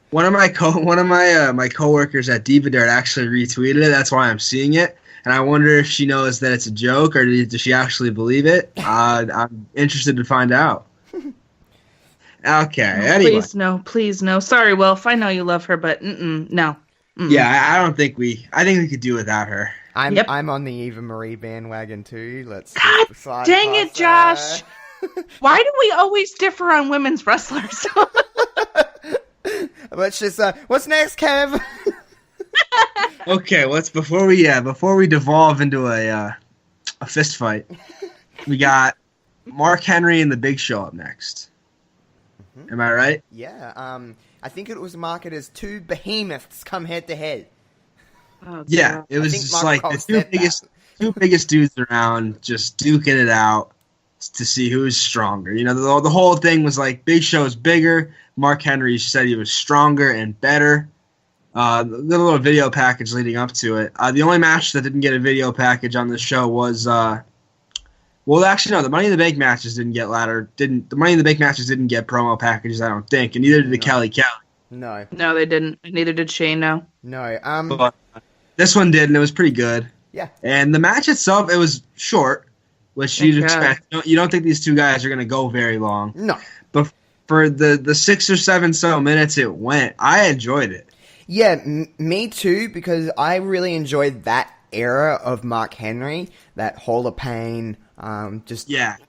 S5: One of my coworkers at DivaDirt actually retweeted it. That's why I'm seeing it. And I wonder if she knows that it's a joke or does she actually believe it? I'm interested to find out. Okay, anyway.
S6: Please no. Sorry, Wilf. I know you love her, but no. Mm-mm.
S5: Yeah, I think we could do without her.
S2: I'm on the Eva Marie bandwagon too.
S6: God dang it, Josh. Why do we always differ on women's wrestlers?
S2: Let's just, what's next, Kev?
S5: Okay, before we devolve into a fist fight, we got Mark Henry and the Big Show up next. Mm-hmm. Am I right?
S2: Yeah. I think it was marketed as two behemoths come head to head.
S6: Oh,
S5: yeah, it was just like the two biggest dudes around just duking it out to see who's stronger. You know, the whole thing was like Big Show's bigger. Mark Henry said he was stronger and better. The little video package leading up to it. The only match that didn't get a video package on this show was, the Money in the Bank matches didn't get the Money in the Bank matches didn't get promo packages, I don't think, and neither did the Kelly.
S2: No,
S6: they didn't. Neither did Shane. No.
S2: But
S5: this one did, and it was pretty good.
S2: Yeah.
S5: And the match itself, it was short, which you'd expect. You don't think these two guys are going to go very long.
S2: No.
S5: But for the 6 or 7 minutes it went, I enjoyed it.
S2: Yeah, me too, because I really enjoyed that era of Mark Henry, that Hall of Pain,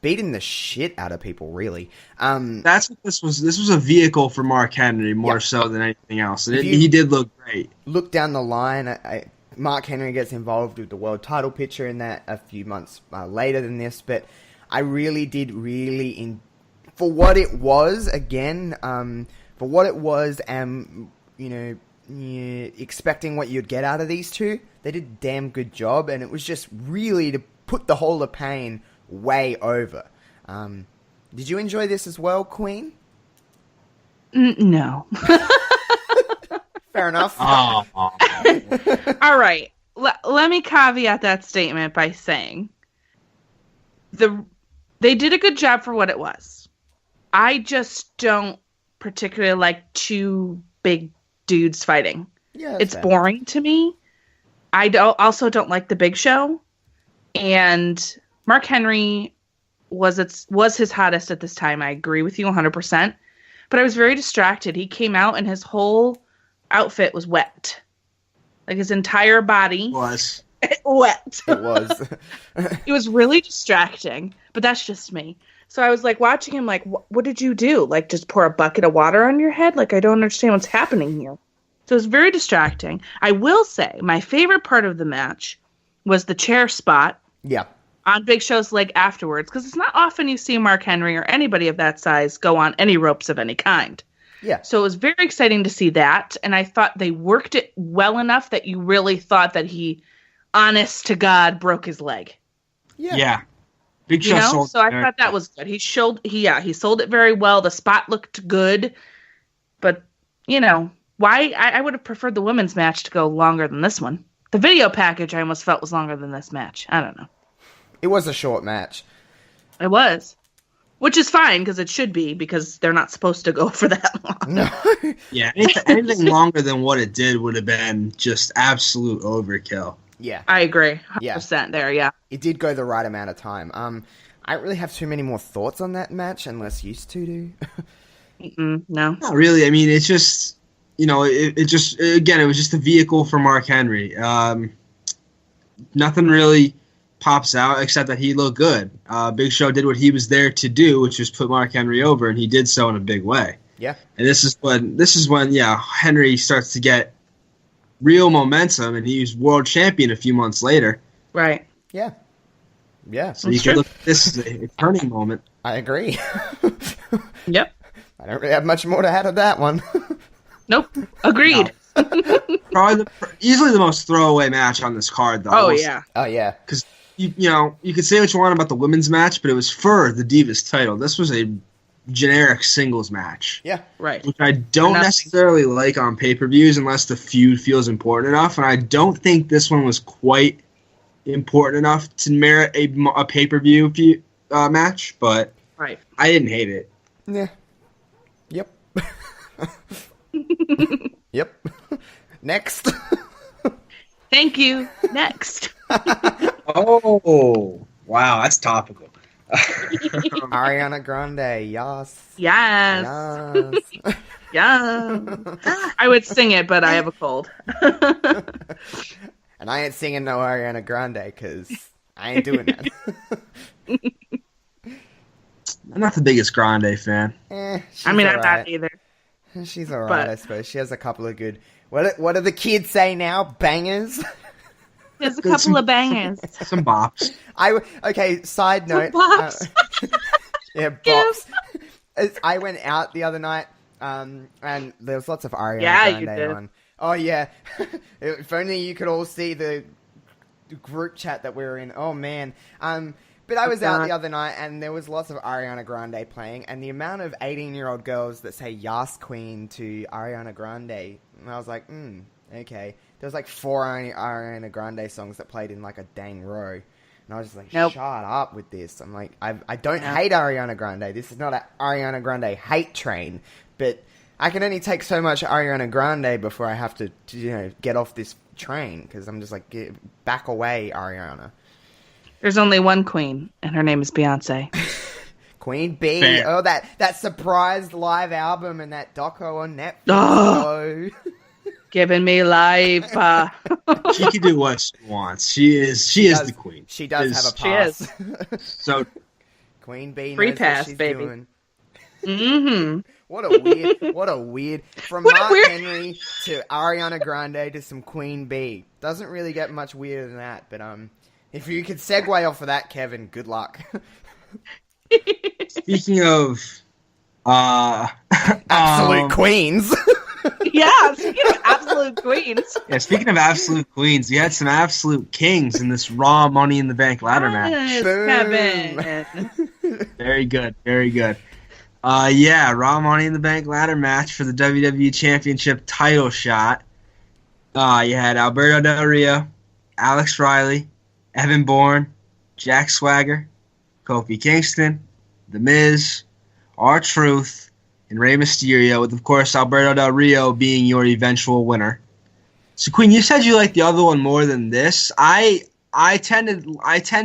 S2: beating the shit out of people, really.
S5: That's what this was. This was a vehicle for Mark Henry more so than anything else. And he did look great. Look
S2: down the line, Mark Henry gets involved with the world title picture in that a few months later than this, but I really did for what it was, again, and, you know, expecting what you'd get out of these two, they did a damn good job, and it was just really to put the Hall of Pain way over. Did you enjoy this as well, Queen?
S6: No.
S2: Fair enough.
S5: Oh.
S6: All right. Let me caveat that statement by saying they did a good job for what it was. I just don't particularly like two big dudes fighting. Yeah, it's boring to me. I also don't like the Big Show, and Mark Henry was his hottest at this time. I agree with you 100%, but I was very distracted. He came out and his whole outfit was wet, like his entire body
S5: was
S6: wet.
S2: It was.
S6: It was really distracting, but that's just me. So I was like watching him like, what did you do? Like just pour a bucket of water on your head? Like I don't understand what's happening here. So it was very distracting. I will say my favorite part of the match was the chair spot.
S2: Yeah.
S6: On Big Show's leg afterwards, because it's not often you see Mark Henry or anybody of that size go on any ropes of any kind.
S2: Yeah.
S6: So it was very exciting to see that, and I thought they worked it well enough that you really thought that he, honest to God, broke his leg.
S5: Yeah. Big Show sold.
S6: So I thought that was good. He sold it very well. The spot looked good, but why? I would have preferred the women's match to go longer than this one. The video package I almost felt was longer than this match. I don't know.
S2: It was a short match.
S6: It was. Which is fine, because it should be, because they're not supposed to go for that long.
S2: No.
S5: Yeah, anything longer than what it did would have been just absolute overkill.
S2: Yeah.
S6: I agree. 100% there, yeah.
S2: It did go the right amount of time. I don't really have too many more thoughts on that match unless you two do.
S6: No.
S5: Not really. I mean, it's just, it just, again, it was just a vehicle for Mark Henry. Nothing really pops out except that he looked good. Big Show did what he was there to do, which was put Mark Henry over, and he did so in a big way.
S2: Yeah.
S5: And this is when Henry starts to get real momentum, and he's world champion a few months later.
S6: Right.
S2: Yeah. Yeah.
S5: So you can look at this as a turning moment.
S2: I agree.
S6: Yep.
S2: I don't really have much more to add to that one.
S6: Nope. Agreed.
S5: Probably easily the most throwaway match on this card, though.
S6: Oh, yeah.
S2: Oh, yeah.
S5: Because, you could say what you want about the women's match, but it was for the Divas title. This was a generic singles match.
S2: Yeah.
S6: Right.
S5: Which I don't necessarily like on pay-per-views unless the feud feels important enough, and I don't think this one was quite important enough to merit a pay-per-view match, but
S6: right.
S5: I didn't hate it.
S2: Yeah. Yep. Yep. Next.
S6: Thank you. Next.
S5: Oh, wow, that's topical.
S2: Ariana Grande, yes.
S6: Yes.
S2: Yes.
S6: Yeah. I would sing it, but I have a cold.
S2: And I ain't singing no Ariana Grande because I ain't doing that.
S5: I'm not the biggest Grande fan.
S2: She's
S6: I'm
S2: alright.
S6: not either.
S2: She's alright,
S6: But-
S2: I suppose. She has a couple of good... What do the kids say now? Bangers?
S6: There's a couple of bangers.
S5: Some bops.
S2: Okay, side note.
S6: bops.
S2: Yeah, bops. I went out the other night, and there was lots of Ariana Grande
S6: you did.
S2: on. Oh, yeah. If only you could all see the group chat that we were in. Oh, man. But I was out the other night, and there was lots of Ariana Grande playing, and the amount of 18-year-old girls that say Yas Queen to Ariana Grande, and I was like, okay. There was like 4 Ariana Grande songs that played in like a dang row. And I was just like,
S6: Nope.
S2: shut up with this. I'm like, I don't hate Ariana Grande. This is not an Ariana Grande hate train. But I can only take so much Ariana Grande before I have to get off this train. Because I'm just like, back away, Ariana.
S6: There's only one queen, and her name is Beyonce.
S2: Queen B.
S5: Fair.
S2: Oh, that surprise live album and that doco on Netflix.
S6: Oh. Giving me life.
S5: She can do what she wants. She is the queen.
S2: She does have a
S6: She
S2: pass.
S6: is.
S5: So
S2: Queen B
S6: Free
S2: knows
S6: pass,
S2: what she's
S6: baby.
S2: doing.
S6: Mm-hmm.
S2: What a weird from
S6: What a
S2: Mark
S6: weird-
S2: Henry to Ariana Grande to some Queen B. Doesn't really get much weirder than that, but if you could segue off of that, Kevin, good luck.
S5: speaking of
S2: Absolute queens.
S6: Yeah, speaking of absolute queens.
S5: speaking of absolute queens, you had some absolute kings in this Raw Money in the Bank ladder match.
S6: Yes,
S2: Boom.
S6: Kevin.
S5: Very good, very good. Raw Money in the Bank ladder match for the WWE Championship title shot. You had Alberto Del Rio, Alex Riley, Evan Bourne, Jack Swagger, Kofi Kingston, The Miz, R-Truth, and Rey Mysterio, with, of course, Alberto Del Rio being your eventual winner. So, Queen, you said you liked the other one more than this. I tend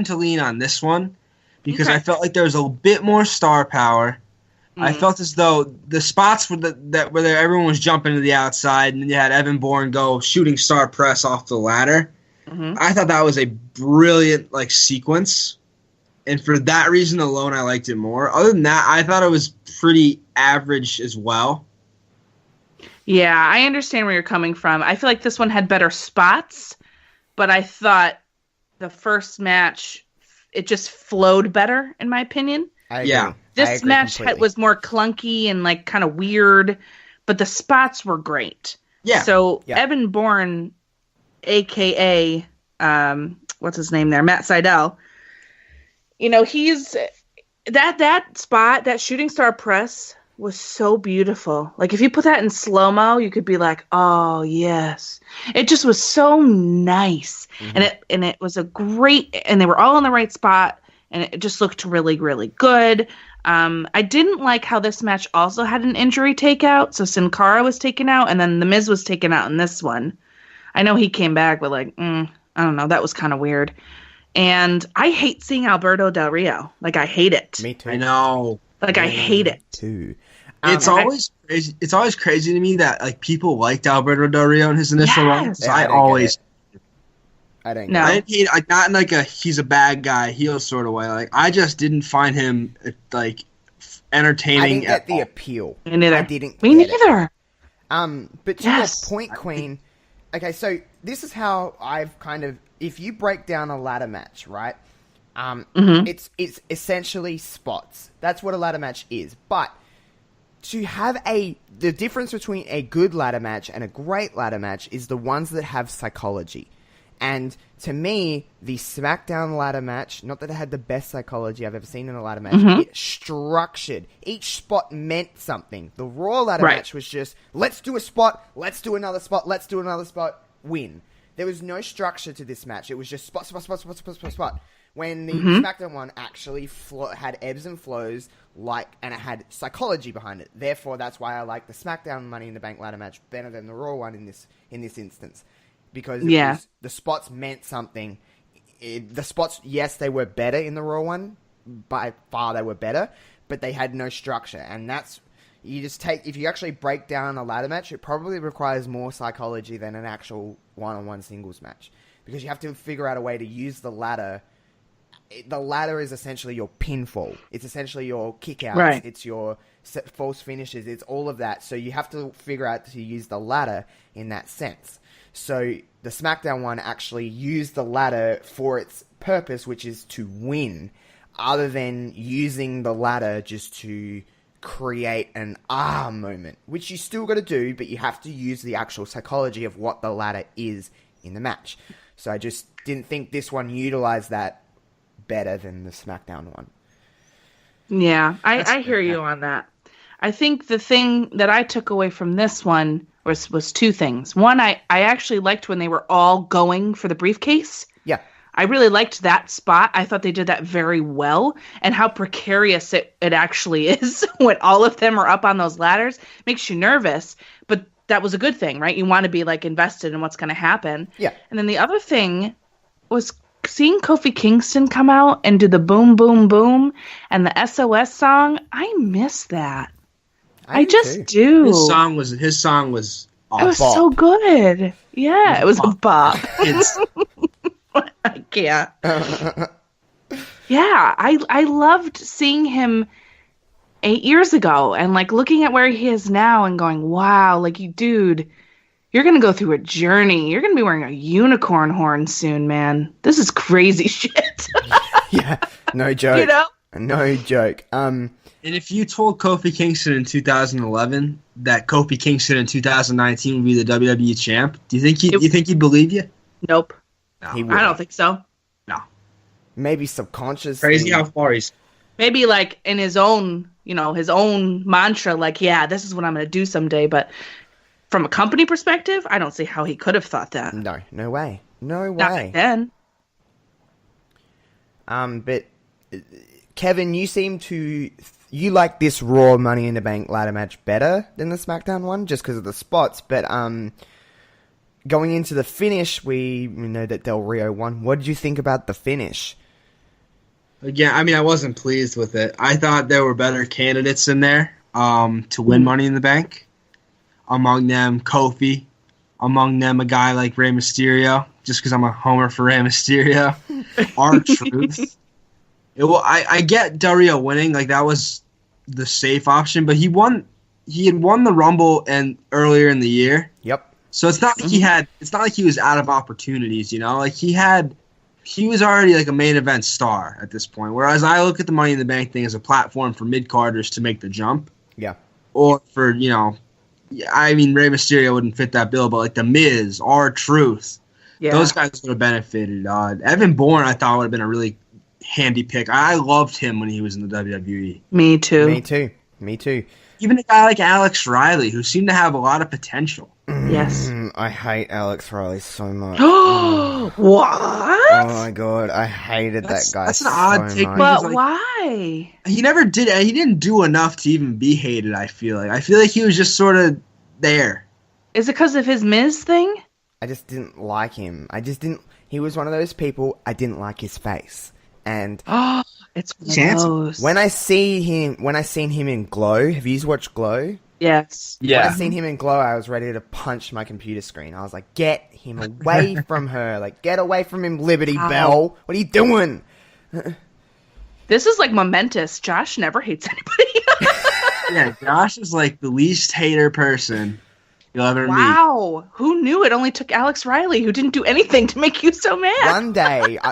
S5: to lean on this one because
S6: Okay.
S5: I felt like there was a bit more star power. I felt as though the spots where everyone was jumping to the outside, and then you had Evan Bourne go shooting star press off the ladder.
S6: Mm-hmm.
S5: I thought that was a brilliant sequence, and for that reason alone, I liked it more. Other than that, I thought it was pretty average as well.
S6: Yeah, I understand where you're coming from. I feel like this one had better spots, but I thought the first match, it just flowed better, in my opinion.
S2: I agree.
S5: Yeah.
S2: I
S6: This
S2: agree
S6: match
S2: completely.
S6: was more clunky and kind of weird, but the spots were great.
S5: Yeah.
S6: So
S2: Yeah.
S6: Evan Bourne, aka what's his name there, Matt Sydal. He's that spot, that shooting star press was so beautiful. Like if you put that in slow mo, you could be like, "Oh yes." It just was so nice, and it was a great, and they were all in the right spot, and it just looked really, really good. I didn't like how this match also had an injury takeout. So Sin Cara was taken out, and then The Miz was taken out in this one. I know he came back, but I don't know. That was kind of weird. And I hate seeing Alberto Del Rio. Like, I hate it.
S2: Me too.
S5: I know.
S6: Like, I hate it.
S2: Too.
S5: It's always crazy. It's always crazy to me that like people liked Alberto Del Rio in his initial run. So
S2: Yeah,
S5: I don't
S6: No.
S5: I didn't hate, like, not in like a he's a bad guy heel sort of way. Like I just didn't find him like entertaining.
S2: I didn't get
S5: at
S2: the
S5: all.
S2: appeal.
S6: Me neither.
S2: I didn't.
S6: Me
S2: get it.
S6: neither.
S2: But to
S6: Yes.
S2: your point, Queen. Okay, so this is how I've kind of. If you break down a ladder match, right? It's essentially spots. That's what a ladder match is. But to have the difference between a good ladder match and a great ladder match is the ones that have psychology. And to me, the SmackDown ladder match, not that it had the best psychology I've ever seen in a ladder match, it structured. Each spot meant something. The Raw ladder match was just, let's do a spot, let's do another spot, let's do another spot, win. There was no structure to this match. It was just spot, spot, spot, spot, spot, spot, spot. When the SmackDown one actually had ebbs and flows, and it had psychology behind it. Therefore, that's why I like the SmackDown Money in the Bank ladder match better than the Raw one in this instance. Because the spots meant something. The spots, yes, they were better in the Raw one. By far, they were better. But they had no structure. And that's... if you actually break down a ladder match, it probably requires more psychology than an actual one-on-one singles match. Because you have to figure out a way to use the ladder. The ladder is essentially your pinfall. It's essentially your kickouts.
S6: Right.
S2: It's your false finishes. It's all of that. So you have to figure out to use the ladder in that sense. So the SmackDown one actually used the ladder for its purpose, which is to win, other than using the ladder just to create an moment, which you still got to do, but you have to use the actual psychology of what the ladder is in the match. So I just didn't think this one utilized that better than the SmackDown one.
S6: Yeah, I hear you on that. I think the thing that I took away from this one was two things. One, I actually liked when they were all going for the briefcase.
S2: Yeah.
S6: I really liked that spot. I thought they did that very well, and how precarious it actually is when all of them are up on those ladders. Makes you nervous, but that was a good thing, right? You want to be like invested in what's going to happen.
S2: Yeah.
S6: And then the other thing was seeing Kofi Kingston come out and do the boom, boom, boom and the SOS song. I miss that. I just do.
S5: His song was
S6: It was
S5: bop.
S6: so good. Yeah, it was a bop.
S5: It's
S6: I can't. Yeah, I loved seeing him 8 years ago and like looking at where he is now and going, wow, like dude, you're going to go through a journey. You're going to be wearing a unicorn horn soon, man. This is crazy shit.
S2: Yeah, no joke.
S6: You know?
S2: No joke.
S5: And if you told Kofi Kingston in 2011 that Kofi Kingston in 2019 would be the WWE champ, do you think he'd believe you?
S6: Nope.
S5: No.
S2: He
S6: I don't think so.
S5: No.
S2: Maybe subconscious.
S5: Crazy how far he's...
S6: Maybe like in his own, his own mantra, like, yeah, this is what I'm going to do someday. But from a company perspective, I don't see how he could have thought that.
S2: No way. No
S6: Not
S2: way.
S6: back then.
S2: But Kevin, you like this Raw Money in the Bank ladder match better than the SmackDown one, just because of the spots. But going into the finish, we know that Del Rio won. What did you think about the finish?
S5: Again, I mean, I wasn't pleased with it. I thought there were better candidates in there to win Money in the Bank. Among them, Kofi. Among them, a guy like Rey Mysterio, just because I'm a homer for Rey Mysterio. R-Truth. I get Del Rio winning. Like, that was the safe option, but he had won the Rumble earlier in the year.
S2: Yep.
S5: So it's not like he was out of opportunities, Like, he was already like a main event star at this point. Whereas I look at the Money in the Bank thing as a platform for mid-carders to make the jump.
S2: Yeah.
S5: Or for, I mean, Rey Mysterio wouldn't fit that bill, but like The Miz, R-Truth, those guys would have benefited. Evan Bourne, I thought, would have been a really handy pick. I loved him when he was in the WWE.
S6: Me too.
S2: Me too.
S5: Even a guy like Alex Riley, who seemed to have a lot of potential.
S6: Yes.
S2: I hate Alex Riley so much.
S6: What?
S2: Oh my god, I hated that guy.
S5: That's an odd take.
S6: But why?
S5: He never did. He didn't do enough to even be hated. I feel like he was just sort of there.
S6: Is it because of his Miz thing?
S2: I just didn't like him. he was one of those people I didn't like his face. And
S6: it's one of those.
S2: when I seen him in Glow, have you watched Glow?
S6: Yes.
S2: Yeah. When I seen him in Glow, I was ready to punch my computer screen. I was like, get him away from her. Like, get away from him, Liberty Bell. What are you doing?
S6: This is like momentous. Josh never hates anybody.
S5: Yeah, Josh is like the least hater person you'll ever meet.
S6: Wow. Who knew it only took Alex Riley, who didn't do anything to make you so mad?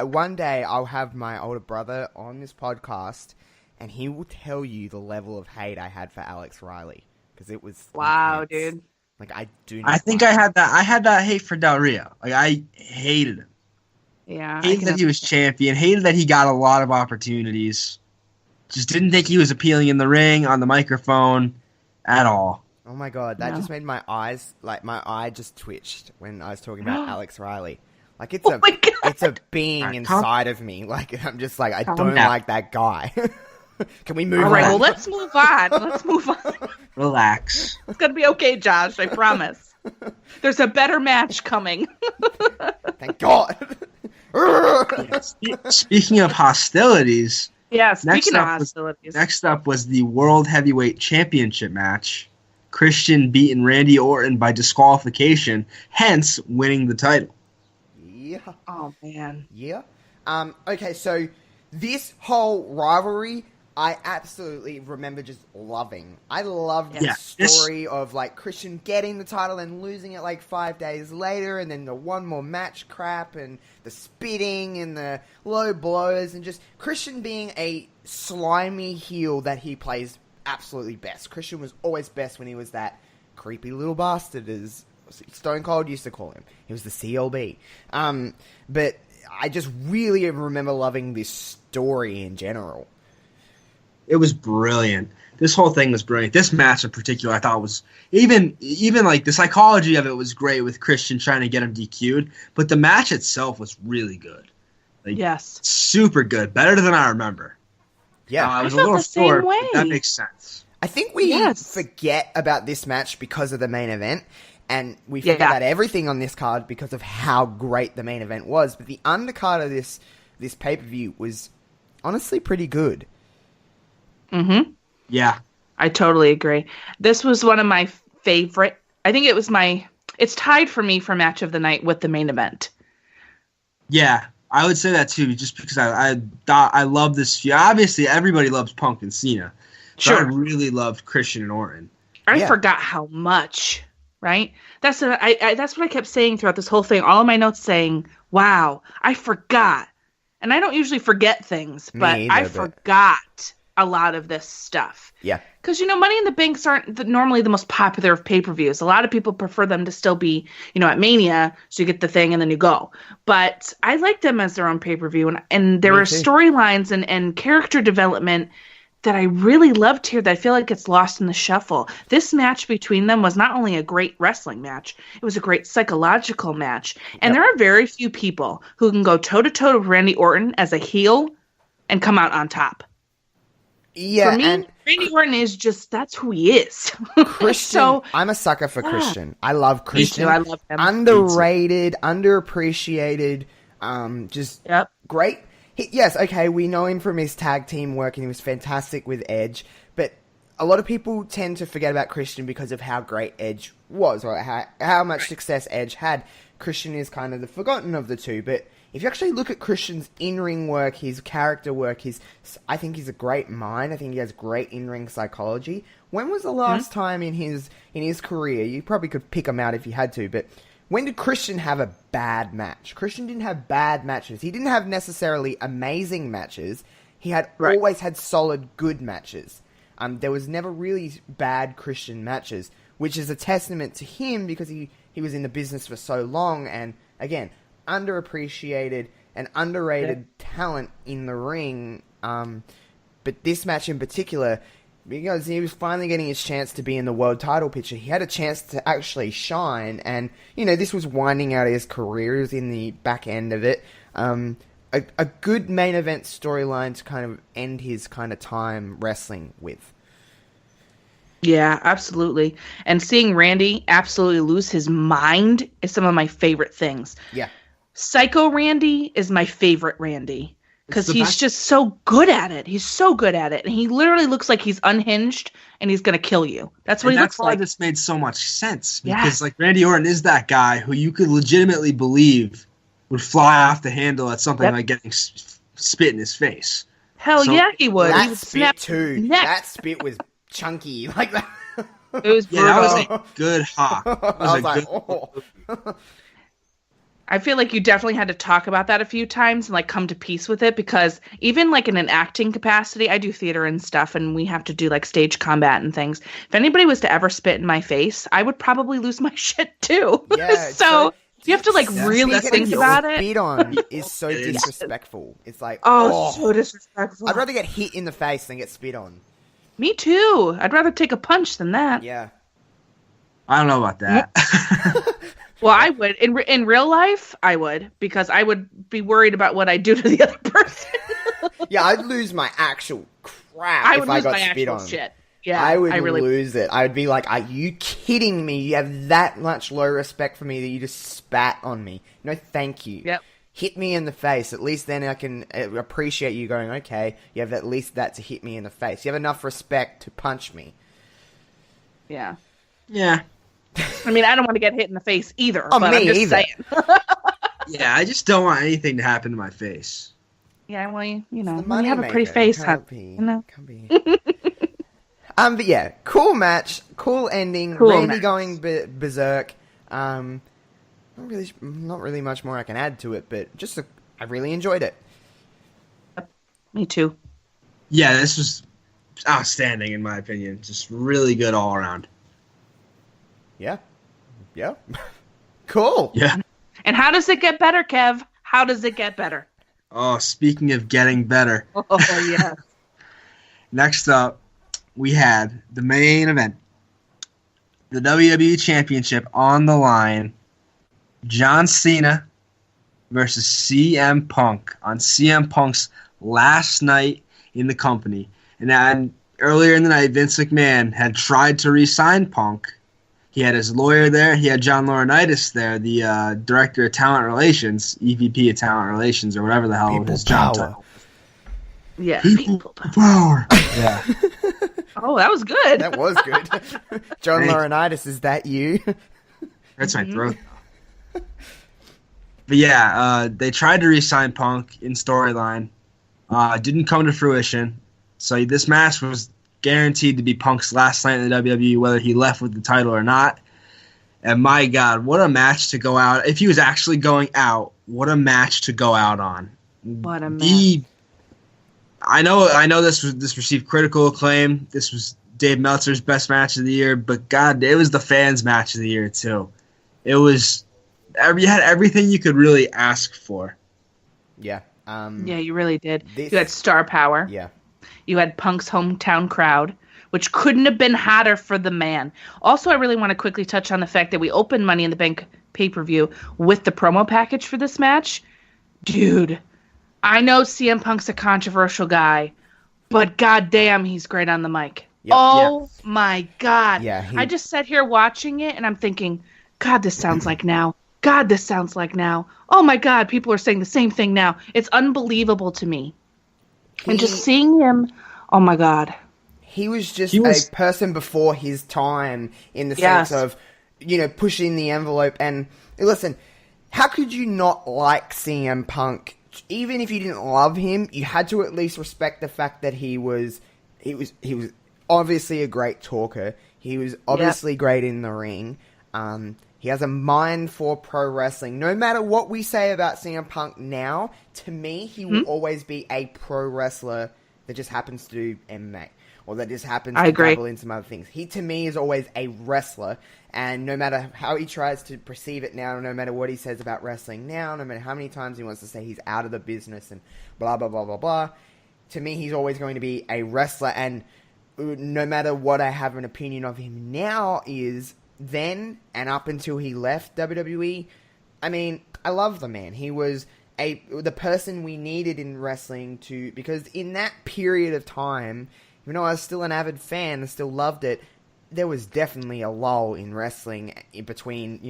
S2: One day, I'll have my older brother on this podcast, and he will tell you the level of hate I had for Alex Riley. Because it was intense.
S6: Dude.
S2: Like, I do not
S5: I think I had that hate for Del Rio. Like, I hated him.
S6: Yeah.
S5: Hated that he was champion. Hated that he got a lot of opportunities. Just didn't think he was appealing in the ring, on the microphone, at all.
S2: Oh my god, that just made my eyes, like, my eye just twitched when I was talking about Alex Riley. Like, it's a being inside of me. Like, I'm just like, I don't like that guy. Can we move on?
S6: All right, well, let's move on.
S5: Relax.
S6: It's going to be okay, Josh, I promise. There's a better match coming.
S2: Thank God.
S5: Speaking of hostilities.
S6: Yeah, speaking of hostilities.
S5: Next up was the World Heavyweight Championship match. Christian beating Randy Orton by disqualification, hence winning the title.
S2: Yeah.
S6: Oh, man.
S2: Yeah. Okay, so this whole rivalry, I absolutely remember just loving. I loved the story of, like, Christian getting the title and losing it, like, 5 days later, and then the one more match crap, and the spitting, and the low blows, and just Christian being a slimy heel that he plays absolutely best. Christian was always best when he was that creepy little bastard, as Stone Cold used to call him. He was the CLB. But I just really remember loving this story in general.
S5: It was brilliant. This whole thing was brilliant. This match in particular, I thought was even like the psychology of it was great with Christian trying to get him DQ'd, but the match itself was really good. Like,
S6: yes,
S5: super good, better than I remember.
S2: Yeah,
S5: I was a little short, but that makes sense.
S2: I think we forget about this match because of the main event, and we forget about everything on this card because of how great the main event was. But the undercard of this pay-per-view was honestly pretty good.
S6: Mm-hmm.
S5: Yeah.
S6: I totally agree. This was one of my favorite. I think it's tied for me for match of the night with the main event.
S5: Yeah, I would say that too, just because I love this feud. Obviously, everybody loves Punk and Cena. So I really loved Christian and Orton.
S6: I forgot how much, right? That's what I kept saying throughout this whole thing. All of my notes saying, wow, I forgot. And I don't usually forget things, but I forgot a lot of this stuff.
S2: Yeah.
S6: Because, Money in the Banks aren't normally the most popular of pay-per-views. A lot of people prefer them to still be, at Mania, so you get the thing and then you go. But I like them as their own pay-per-view. And there are storylines and character development that I really loved here that I feel like it's lost in the shuffle. This match between them was not only a great wrestling match, it was a great psychological match. And there are very few people who can go toe-to-toe with Randy Orton as a heel and come out on top.
S2: Yeah,
S6: for me,
S2: and
S6: Randy Orton is that's who he is.
S2: Christian, I'm a sucker for Christian. I love Christian.
S6: Me too, I love him.
S2: Underrated, underappreciated, just great. We know him from his tag team work, and he was fantastic with Edge, but a lot of people tend to forget about Christian because of how great Edge was, or how much success Edge had. Christian is kind of the forgotten of the two, but if you actually look at Christian's in-ring work, his character work, I think he's a great mind. I think he has great in-ring psychology. When was the last time in his career, you probably could pick him out if you had to, but when did Christian have a bad match? Christian didn't have bad matches. He didn't have necessarily amazing matches. He had always had solid, good matches. There was never really bad Christian matches, which is a testament to him because he was in the business for so long, and again, underappreciated and underrated talent in the ring. But this match in particular, because he was finally getting his chance to be in the world title picture, he had a chance to actually shine, and this was winding out his career. He was in the back end of it. A good main event storyline to kind of end his kind of time wrestling with.
S6: Yeah, absolutely. And seeing Randy absolutely lose his mind is some of my favorite things.
S2: Yeah.
S6: Psycho Randy is my favorite Randy. Because he's just so good at it. He's so good at it. And he literally looks like he's unhinged and he's going to kill you. That's what he looks like.
S5: That's why this made so much sense. Because, like, Randy Orton is that guy who you could legitimately believe would fly off the handle at something like getting spit in his face.
S6: Hell yeah, he would.
S2: That
S6: he would
S2: spit, too. That spit was chunky. Like that.
S6: It was brutal.
S5: That was a good hawk.
S6: I feel like you definitely had to talk about that a few times and like come to peace with it, because even like in an acting capacity, I do theater and stuff, and we have to do like stage combat and things. If anybody was to ever spit in my face, I would probably lose my shit too.
S2: Yeah,
S6: so you have to like really think about it.
S2: Spit on is so disrespectful. It's like,
S6: so disrespectful.
S2: I'd rather get hit in the face than get spit on.
S6: Me too. I'd rather take a punch than that.
S2: Yeah.
S5: I don't know about that.
S6: Well, I would. In real life, I would, because I would be worried about what I do to the other person.
S2: Yeah, I'd lose my actual crap
S6: I would
S2: if I
S6: lose
S2: got
S6: my
S2: spit
S6: actual
S2: on.
S6: shit. Yeah,
S2: I would
S6: really
S2: lose it. I would be like, are you kidding me? You have that much low respect for me that you just spat on me. No, thank you.
S6: Yep.
S2: Hit me in the face. At least then I can appreciate you going, okay, you have at least that to hit me in the face. You have enough respect to punch me.
S6: Yeah.
S5: Yeah.
S6: I mean, I don't want to get hit in the face either.
S2: Oh,
S6: but
S2: me
S6: I'm just
S2: either.
S6: saying.
S5: Yeah, I just don't want anything to happen to my face.
S6: Yeah, well, you know,
S2: The
S6: when you have a
S2: moneymaker.
S6: pretty face,
S2: Can't be.
S6: you know.
S2: Can't be. But yeah, cool match, cool ending.
S6: Cool
S2: Randy
S6: match.
S2: going berserk. Not really much more I can add to it, but just I really enjoyed it.
S6: Me too.
S5: Yeah, this was outstanding in my opinion. Just really good all around.
S2: Yeah. Yeah. Cool.
S5: Yeah.
S6: And how does it get better, Kev? How does it get better?
S5: Oh, speaking of getting better.
S6: Oh, yeah.
S5: Next up, we had the main event. The WWE Championship on the line. John Cena versus CM Punk on CM Punk's last night in the company. And then earlier in the night, Vince McMahon had tried to re-sign Punk. He had his lawyer there. He had John Laurinaitis there, the director of talent relations, EVP of talent relations, or whatever the hell his job title.
S6: Yeah.
S5: People power. Yeah.
S6: Oh, that was good.
S2: That was good. John Laurinaitis, is that you?
S5: That's my throat. But yeah, they tried to re-sign Punk in storyline. Didn't come to fruition. So this match was guaranteed to be Punk's last night in the WWE, whether he left with the title or not. And my God, what a match to go out. If he was actually going out, what a match to go out on.
S6: What a match.
S5: I know this received critical acclaim. This was Dave Meltzer's best match of the year, but God, it was the fans' match of the year too. It was you had everything you could really ask for.
S2: Yeah.
S6: Yeah, you really did. You had star power.
S2: Yeah.
S6: You had Punk's hometown crowd, which couldn't have been hotter for the man. Also, I really want to quickly touch on the fact that we opened Money in the Bank pay-per-view with the promo package for this match. Dude, I know CM Punk's a controversial guy, but goddamn, he's great on the mic. Yep, my God.
S2: Yeah,
S6: I just sat here watching it, and I'm thinking, God, this sounds like now. God, this sounds like now. Oh my God, people are saying the same thing now. It's unbelievable to me. And just seeing him, oh my God.
S2: He was just a person before his time in the sense of, pushing the envelope. And listen, how could you not like CM Punk? Even if you didn't love him, you had to at least respect the fact that he was obviously a great talker. He was obviously great in the ring. He has a mind for pro wrestling. No matter what we say about CM Punk now, to me, he will always be a pro wrestler that just happens to do MMA. Or that just happens to dabble in some other things. He, to me, is always a wrestler. And no matter how he tries to perceive it now, no matter what he says about wrestling now, no matter how many times he wants to say he's out of the business and blah, blah, blah, blah, blah, to me, he's always going to be a wrestler. And no matter what I have an opinion of him now is... then and up until he left WWE, I mean, I love the man. He was the person we needed in wrestling because in that period of time, even though I was still an avid fan and still loved it, there was definitely a lull in wrestling in between,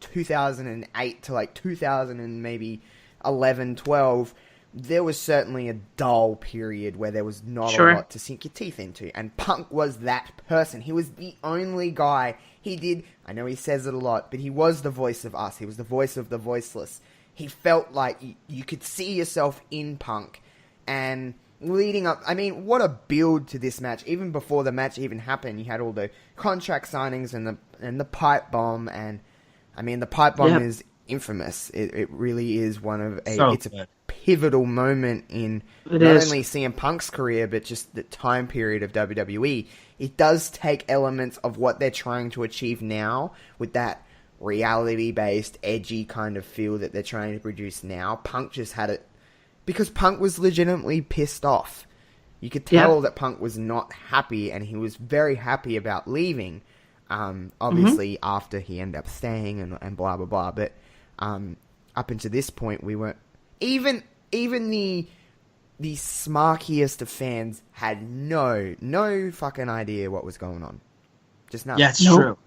S2: 2008 to like 2000 and maybe 11, 12, there was certainly a dull period where there was not a lot to sink your teeth into. And Punk was that person. He was the only guy. I know he says it a lot, but he was the voice of us. He was the voice of the voiceless. He felt like you could see yourself in Punk. And leading up, I mean, what a build to this match. Even before the match even happened, you had all the contract signings and the pipe bomb. And, I mean, the pipe bomb is infamous. It really is it's a pivotal moment in only CM Punk's career, but just the time period of WWE. It does take elements of what they're trying to achieve now with that reality-based, edgy kind of feel that they're trying to produce now. Punk just had it because Punk was legitimately pissed off. You could tell that Punk was not happy, and he was very happy about leaving. Obviously, after he ended up staying and blah blah blah. But up until this point, we weren't even the smarkiest of fans had no fucking idea what was going on. Just none.
S5: Yeah, it's true.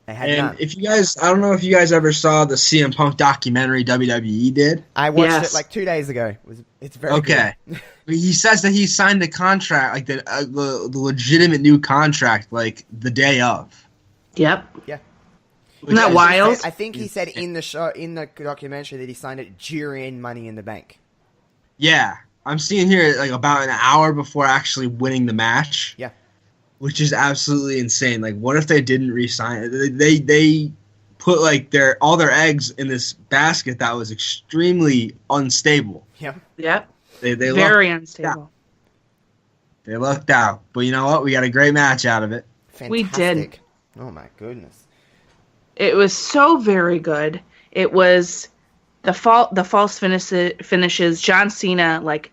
S2: They had
S5: and
S2: none.
S5: If you guys, I don't know if you guys ever saw the CM Punk documentary WWE did.
S2: I watched it like 2 days ago. It's very good.
S5: He says that he signed the contract, like the legitimate new contract, like the day of.
S6: Yep.
S2: Yeah.
S6: Isn't that wild?
S2: I think he said in the documentary that he signed it during Money in the Bank.
S5: Yeah, I'm seeing here like about an hour before actually winning the match.
S2: Yeah,
S5: which is absolutely insane. Like, what if they didn't re-sign it? They put like all their eggs in this basket that was extremely unstable.
S2: Yeah.
S6: Yep.
S5: They
S6: very unstable.
S5: They lucked out, but you know what? We got a great match out of it.
S2: Fantastic.
S6: We did.
S2: Oh my goodness.
S6: It was so very good. It was the false finishes. John Cena like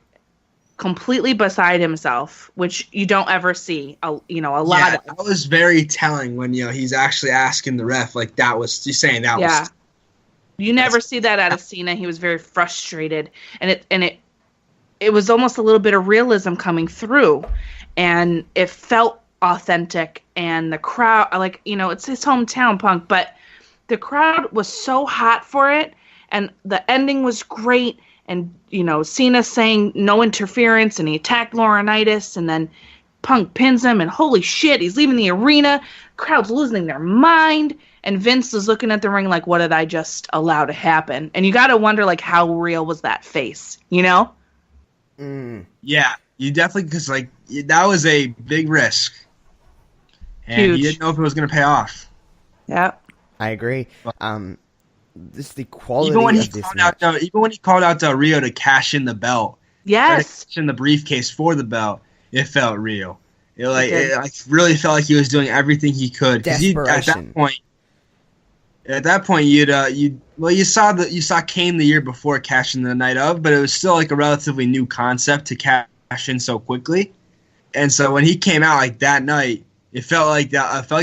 S6: completely beside himself, which you don't ever see. A lot of.
S5: That was very telling when he's actually asking the ref like that was. He's saying that was.
S6: Yeah. You never see that out of Cena. He was very frustrated, and it was almost a little bit of realism coming through, and it felt authentic. And the crowd, like it's his hometown, Punk, but the crowd was so hot for it, and the ending was great. And Cena saying no interference, and he attacked Laurinaitis, and then Punk pins him, and holy shit, he's leaving the arena. Crowd's losing their mind, and Vince is looking at the ring like, what did I just allow to happen? And you got to wonder, like, how real was that face?
S5: Yeah, you definitely, because like that was a big risk, and
S6: Huge.
S5: you didn't know if it was going to pay off.
S6: Yeah,
S2: I agree. This the quality
S5: even when
S2: of
S5: he
S2: this
S5: called
S2: match.
S5: even when he called out Del Rio to cash in the belt,
S6: yes,
S5: in the briefcase for the belt, it felt real. I really felt like he was doing everything he could.
S2: Desperation.
S5: At that point, you saw Kane the year before cashing the night of, but it was still like a relatively new concept to cash in so quickly. And so when he came out like that night, it felt like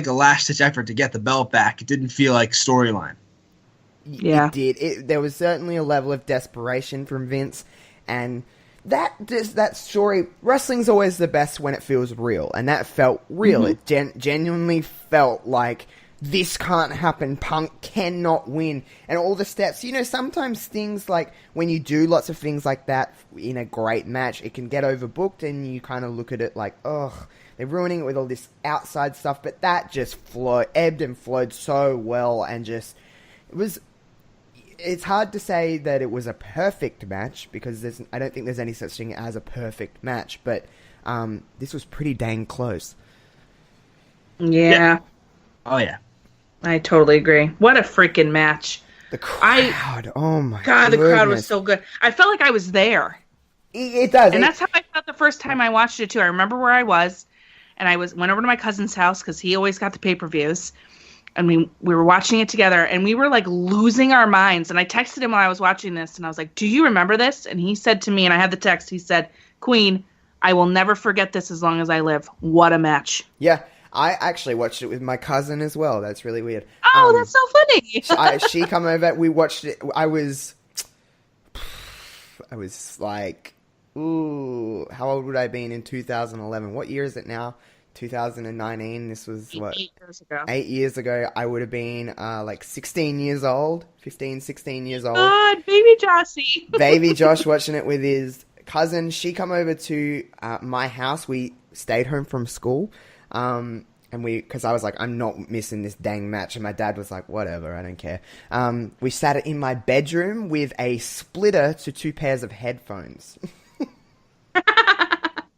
S5: a last ditch effort to get the belt back. It didn't feel like storyline.
S6: Yeah.
S2: It did. There was certainly a level of desperation from Vince, and that story. Wrestling's always the best when it feels real, and that felt real.
S6: Mm-hmm.
S2: It genuinely felt like this can't happen. Punk cannot win, and all the steps. Sometimes things like when you do lots of things like that in a great match, it can get overbooked, and you kind of look at it like, ugh, they're ruining it with all this outside stuff. But that just ebbed and flowed so well, and just it was. It's hard to say that it was a perfect match because I don't think there's any such thing as a perfect match, but this was pretty dang close.
S6: Yeah.
S5: Oh yeah.
S6: I totally agree. What a freaking match.
S2: The crowd, oh my
S6: God,
S2: goodness.
S6: the crowd was so good. I felt like I was there.
S2: It does.
S6: And that's how I felt the first time I watched it too. I remember where I was, and I went over to my cousin's house because he always got the pay-per-views. And we were watching it together, and we were, like, losing our minds. And I texted him while I was watching this, and I was like, do you remember this? And he said to me, and I had the text, he said, Queen, I will never forget this as long as I live. What a match.
S2: Yeah, I actually watched it with my cousin as well. That's really weird.
S6: Oh, that's so funny.
S2: She come over, we watched it. I was like, ooh, how old would I have been in 2011? What year is it now? 2019. This was, what?
S6: 8 years ago.
S2: 8 years ago. I would have been, like, 16 years old. 15, 16 years old.
S6: God, baby Jossie.
S2: Baby Josh watching it with his cousin. She come over to my house. We stayed home from school. And because I was like, I'm not missing this dang match. And my dad was like, whatever, I don't care. We sat in my bedroom with a splitter to 2 pairs of headphones.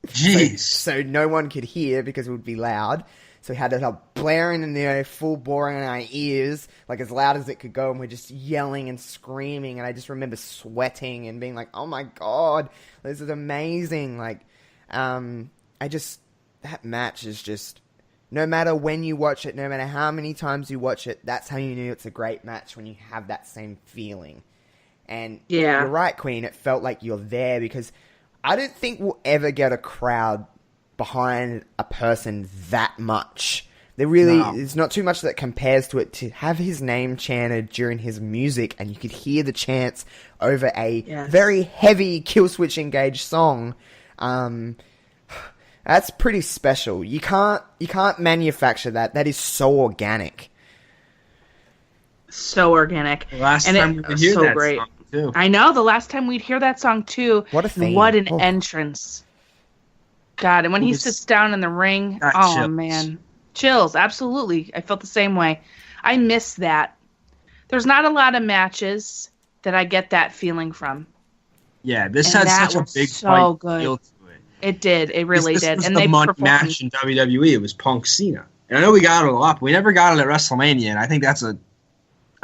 S5: Jeez.
S2: So no one could hear because it would be loud. So we had it up blaring in there, full boring in our ears, like as loud as it could go. And we're just yelling and screaming. And I just remember sweating and being like, oh my God, this is amazing. Like, that match is just... No matter when you watch it, no matter how many times you watch it, that's how you knew it's a great match, when you have that same feeling. And you're right, Queen, it felt like you're there, because I don't think we'll ever get a crowd behind a person that much. There's not too much that compares to it. To have his name chanted during his music, and you could hear the chants over a very heavy Killswitch Engage song, that's pretty special. You can't manufacture that. That is so organic.
S6: So organic.
S5: The last time we hear that song, too.
S6: I know, the last time we'd hear that song, too.
S2: What a theme.
S6: What an entrance. God, and when he sits down in the ring,
S5: chills.
S6: Man. Chills, absolutely. I felt the same way. I miss that. There's not a lot of matches that I get that feeling from.
S5: Yeah, this had such a big
S6: so
S5: fight feel to it.
S6: It did. It really did.
S5: This was
S6: and
S5: the
S6: they
S5: money
S6: performed.
S5: match in WWE. It was Punk Cena. And I know we got it a lot, but we never got it at WrestleMania, and I think that's a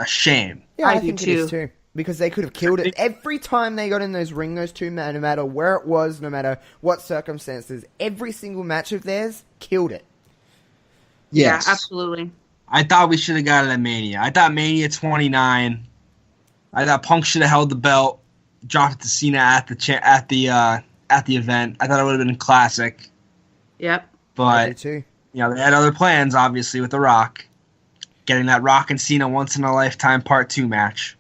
S5: shame.
S2: Yeah, I
S6: do
S2: think
S6: too.
S2: it is too. Because they could have killed it. Every time they got in those ring, those two men, no matter where it was, no matter what circumstances, every single match of theirs killed it.
S5: Yes.
S6: Yeah, absolutely.
S5: I thought we should have got it at Mania. I thought Mania 29. I thought Punk should have held the belt, dropped it to Cena at the event. I thought it would have been classic.
S6: Yep.
S2: I do
S5: But
S2: too.
S5: they had other plans, obviously, with The Rock. Getting that Rock and Cena once-in-a-lifetime Part 2 match.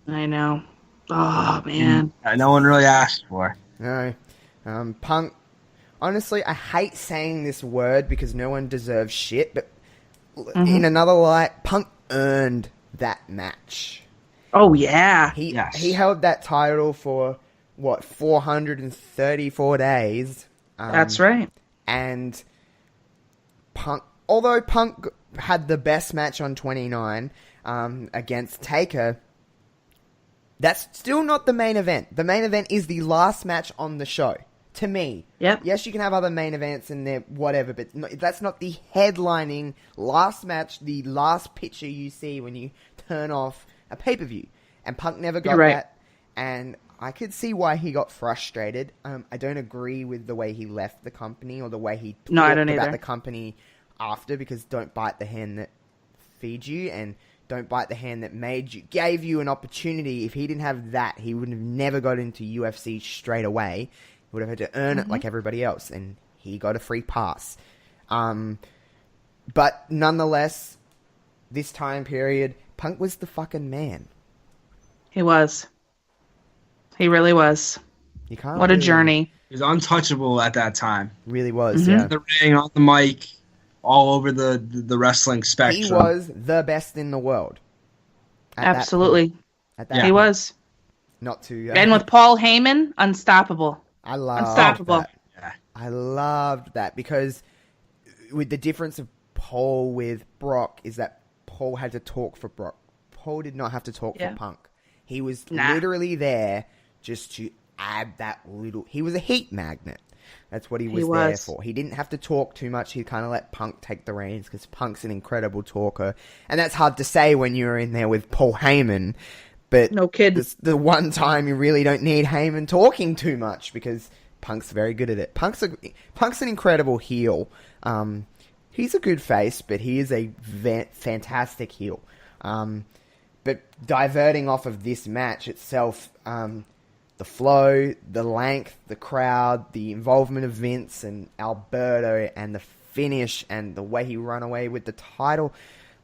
S6: I know. Oh, man.
S5: No one really asked for.
S2: No. Punk, honestly, I hate saying this word because no one deserves shit, but in another light, Punk earned that match.
S6: Oh, yeah.
S2: He held that title for, 434 days.
S6: That's right.
S2: And Punk, although Punk had the best match on 29 against Taker, that's still not the main event. The main event is the last match on the show, to me.
S6: Yep.
S2: Yes, you can have other main events in there, whatever, but that's not the headlining last match, the last picture you see when you turn off a pay-per-view. And Punk never got that, and I could see why he got frustrated. I don't agree with the way he left the company or the way he talked about the company after, because don't bite the hand that feeds you, and don't bite the hand that gave you an opportunity. If he didn't have that, he would have never got into UFC straight away. He would have had to earn it like everybody else, and he got a free pass. But nonetheless, this time period, Punk was the fucking man.
S6: He was. He really was.
S2: You can't.
S6: What a journey.
S5: He was untouchable at that time.
S2: Really was, yeah.
S5: The ring, on the mic, all over the wrestling spectrum.
S2: He was the best in the world.
S6: Absolutely.
S2: He
S6: was.
S2: Not to...
S6: and with Paul Heyman, unstoppable.
S2: I loved that.
S5: Yeah.
S2: I loved that, because with the difference of Paul with Brock is that Paul had to talk for Brock. Paul did not have to talk for Punk. He was literally there just to add that little... He was a heat magnet. That's what he was there for. He didn't have to talk too much. He kind of let Punk take the reins, because Punk's an incredible talker. And that's hard to say when you're in there with Paul Heyman. But
S6: no kid.
S2: The one time you really don't need Heyman talking too much, because Punk's very good at it. Punk's an incredible heel. He's a good face, but he is a fantastic heel. But diverting off of this match itself, the flow, the length, the crowd, the involvement of Vince and Alberto, and the finish, and the way he ran away with the title.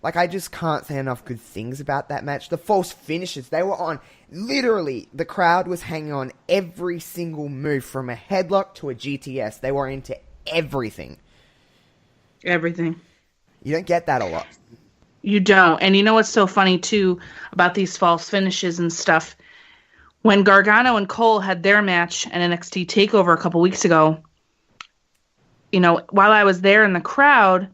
S2: Like, I just can't say enough good things about that match. The false finishes, they were on. Literally, the crowd was hanging on every single move, from a headlock to a GTS. They were into everything.
S6: Everything.
S2: You don't get that a lot.
S6: You don't. And you know what's so funny, too, about these false finishes and stuff? When Gargano and Cole had their match at NXT TakeOver a couple weeks ago, you know, while I was there in the crowd,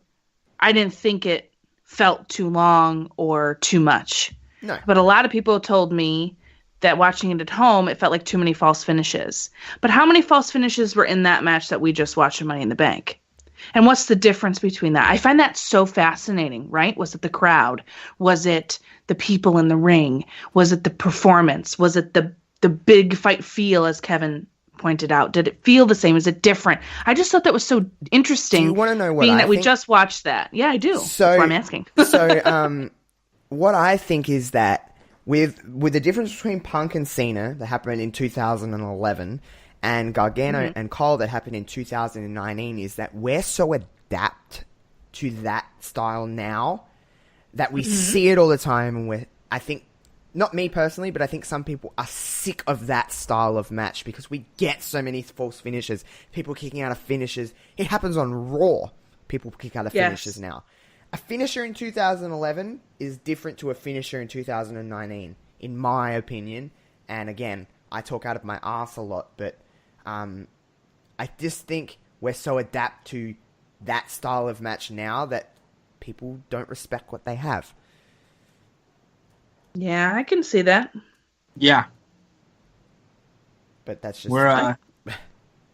S6: I didn't think it felt too long or too much.
S2: No.
S6: But a lot of people told me that watching it at home, it felt like too many false finishes. But how many false finishes were in that match that we just watched in Money in the Bank? And what's the difference between that? I find that so fascinating, right? Was it the crowd? Was it the people in the ring? Was it the performance? Was it the big fight feel, as Kevin pointed out? Did it feel the same? Is it different? I just thought that was so interesting.
S2: Do you want to know what
S6: being
S2: I
S6: that we
S2: think?
S6: just watched that? Yeah, I do.
S2: So,
S6: that's why I'm asking.
S2: So, what I think is that with the difference between Punk and Cena that happened in 2011 and Gargano and Cole that happened in 2019 is that we're so adapt to that style now that we see it all the time, and I think, not me personally, but I think some people are sick of that style of match because we get so many false finishes, people kicking out of finishes. It happens on Raw. People kick out of finishes now. A finisher in 2011 is different to a finisher in 2019, in my opinion. And again, I talk out of my ass a lot, but I just think we're so adapt to that style of match now that people don't respect what they have.
S6: Yeah, I can see that.
S5: Yeah.
S2: But that's just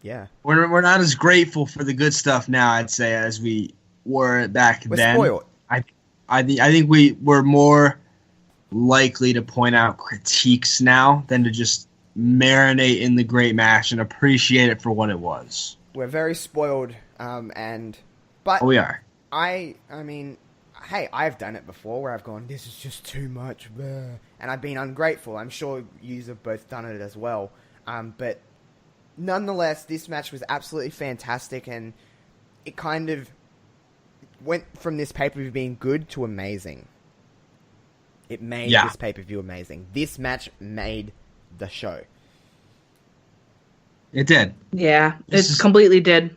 S2: yeah.
S5: We're not as grateful for the good stuff now, I'd say, as we were back
S2: We're
S5: then.
S2: spoiled.
S5: I think we're more likely to point out critiques now than to just marinate in the great match and appreciate it for what it was.
S2: We're very spoiled, but
S5: We are.
S2: I mean, hey, I've done it before where I've gone, this is just too much, and I've been ungrateful. I'm sure you have both done it as well. But nonetheless, this match was absolutely fantastic, and it kind of went from this pay-per-view being good to amazing. It made this pay-per-view amazing. This match made the show.
S5: It did.
S6: Yeah, it completely did.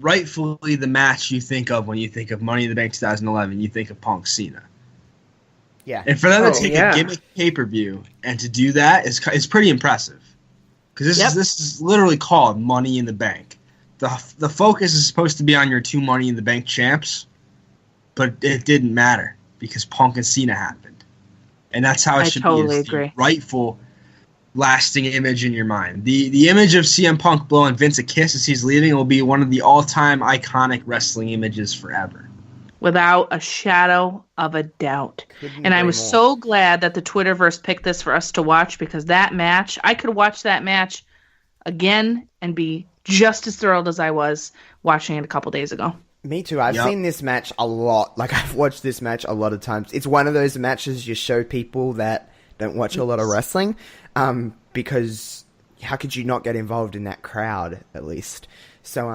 S5: Rightfully the match you think of when you think of Money in the Bank 2011. You think of Punk Cena.
S2: Yeah.
S5: And for them to take a gimmick pay-per-view and to do that is pretty impressive. Because this is literally called Money in the Bank. The focus is supposed to be on your two Money in the Bank champs, but it didn't matter because Punk and Cena happened. And that's how it should be. I totally agree. Rightful lasting image in your mind. The image of CM Punk blowing Vince a kiss as he's leaving will be one of the all-time iconic wrestling images forever.
S6: Without a shadow of a doubt. And I was so glad that the Twitterverse picked this for us to watch, because that match, I could watch that match again and be just as thrilled as I was watching it a couple days ago.
S2: Me too. I've seen this match a lot. Like, I've watched this match a lot of times. It's one of those matches you show people that don't watch a lot of wrestling, because how could you not get involved in that crowd, at least? So,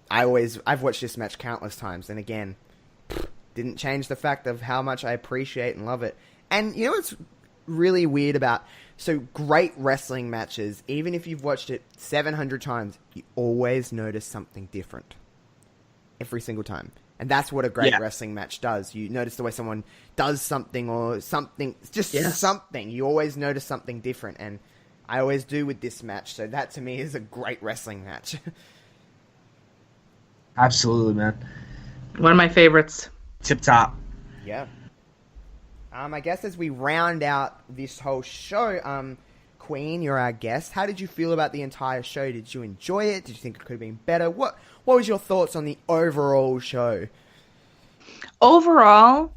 S2: I've watched this match countless times, and again, didn't change the fact of how much I appreciate and love it. And you know what's really weird about, so great wrestling matches, even if you've watched it 700 times, you always notice something different. Every single time. And that's what a great wrestling match does. You notice the way someone does something or something, just something. You always notice something different, and I always do with this match. So that to me is a great wrestling match.
S5: Absolutely, man.
S6: One of my favorites.
S5: Tip top.
S2: Yeah. I guess as we round out this whole show, Queen, you're our guest. How did you feel about the entire show? Did you enjoy it? Did you think it could have been better? What was your thoughts on the overall show?
S6: Overall,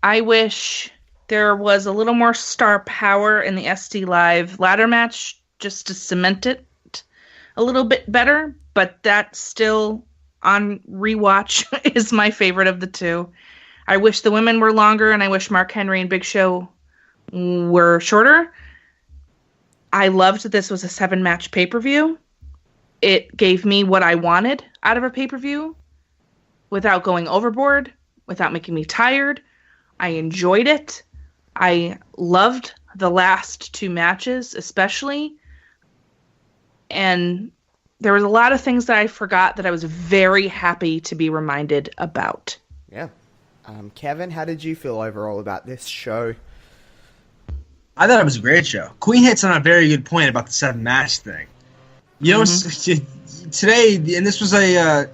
S6: I wish there was a little more star power in the SD Live ladder match just to cement it a little bit better, but that still on rewatch is my favorite of the two. I wish the women were longer, and I wish Mark Henry and Big Show were shorter. I loved that this was a 7-match pay-per-view. It gave me what I wanted out of a pay-per-view without going overboard, without making me tired. I enjoyed it. I loved the last 2 matches, especially. And there was a lot of things that I forgot that I was very happy to be reminded about.
S2: Yeah. Kevin, how did you feel overall about this show?
S5: I thought it was a great show. Queen hits on a very good point about the 7-match thing. You know, today, and this was this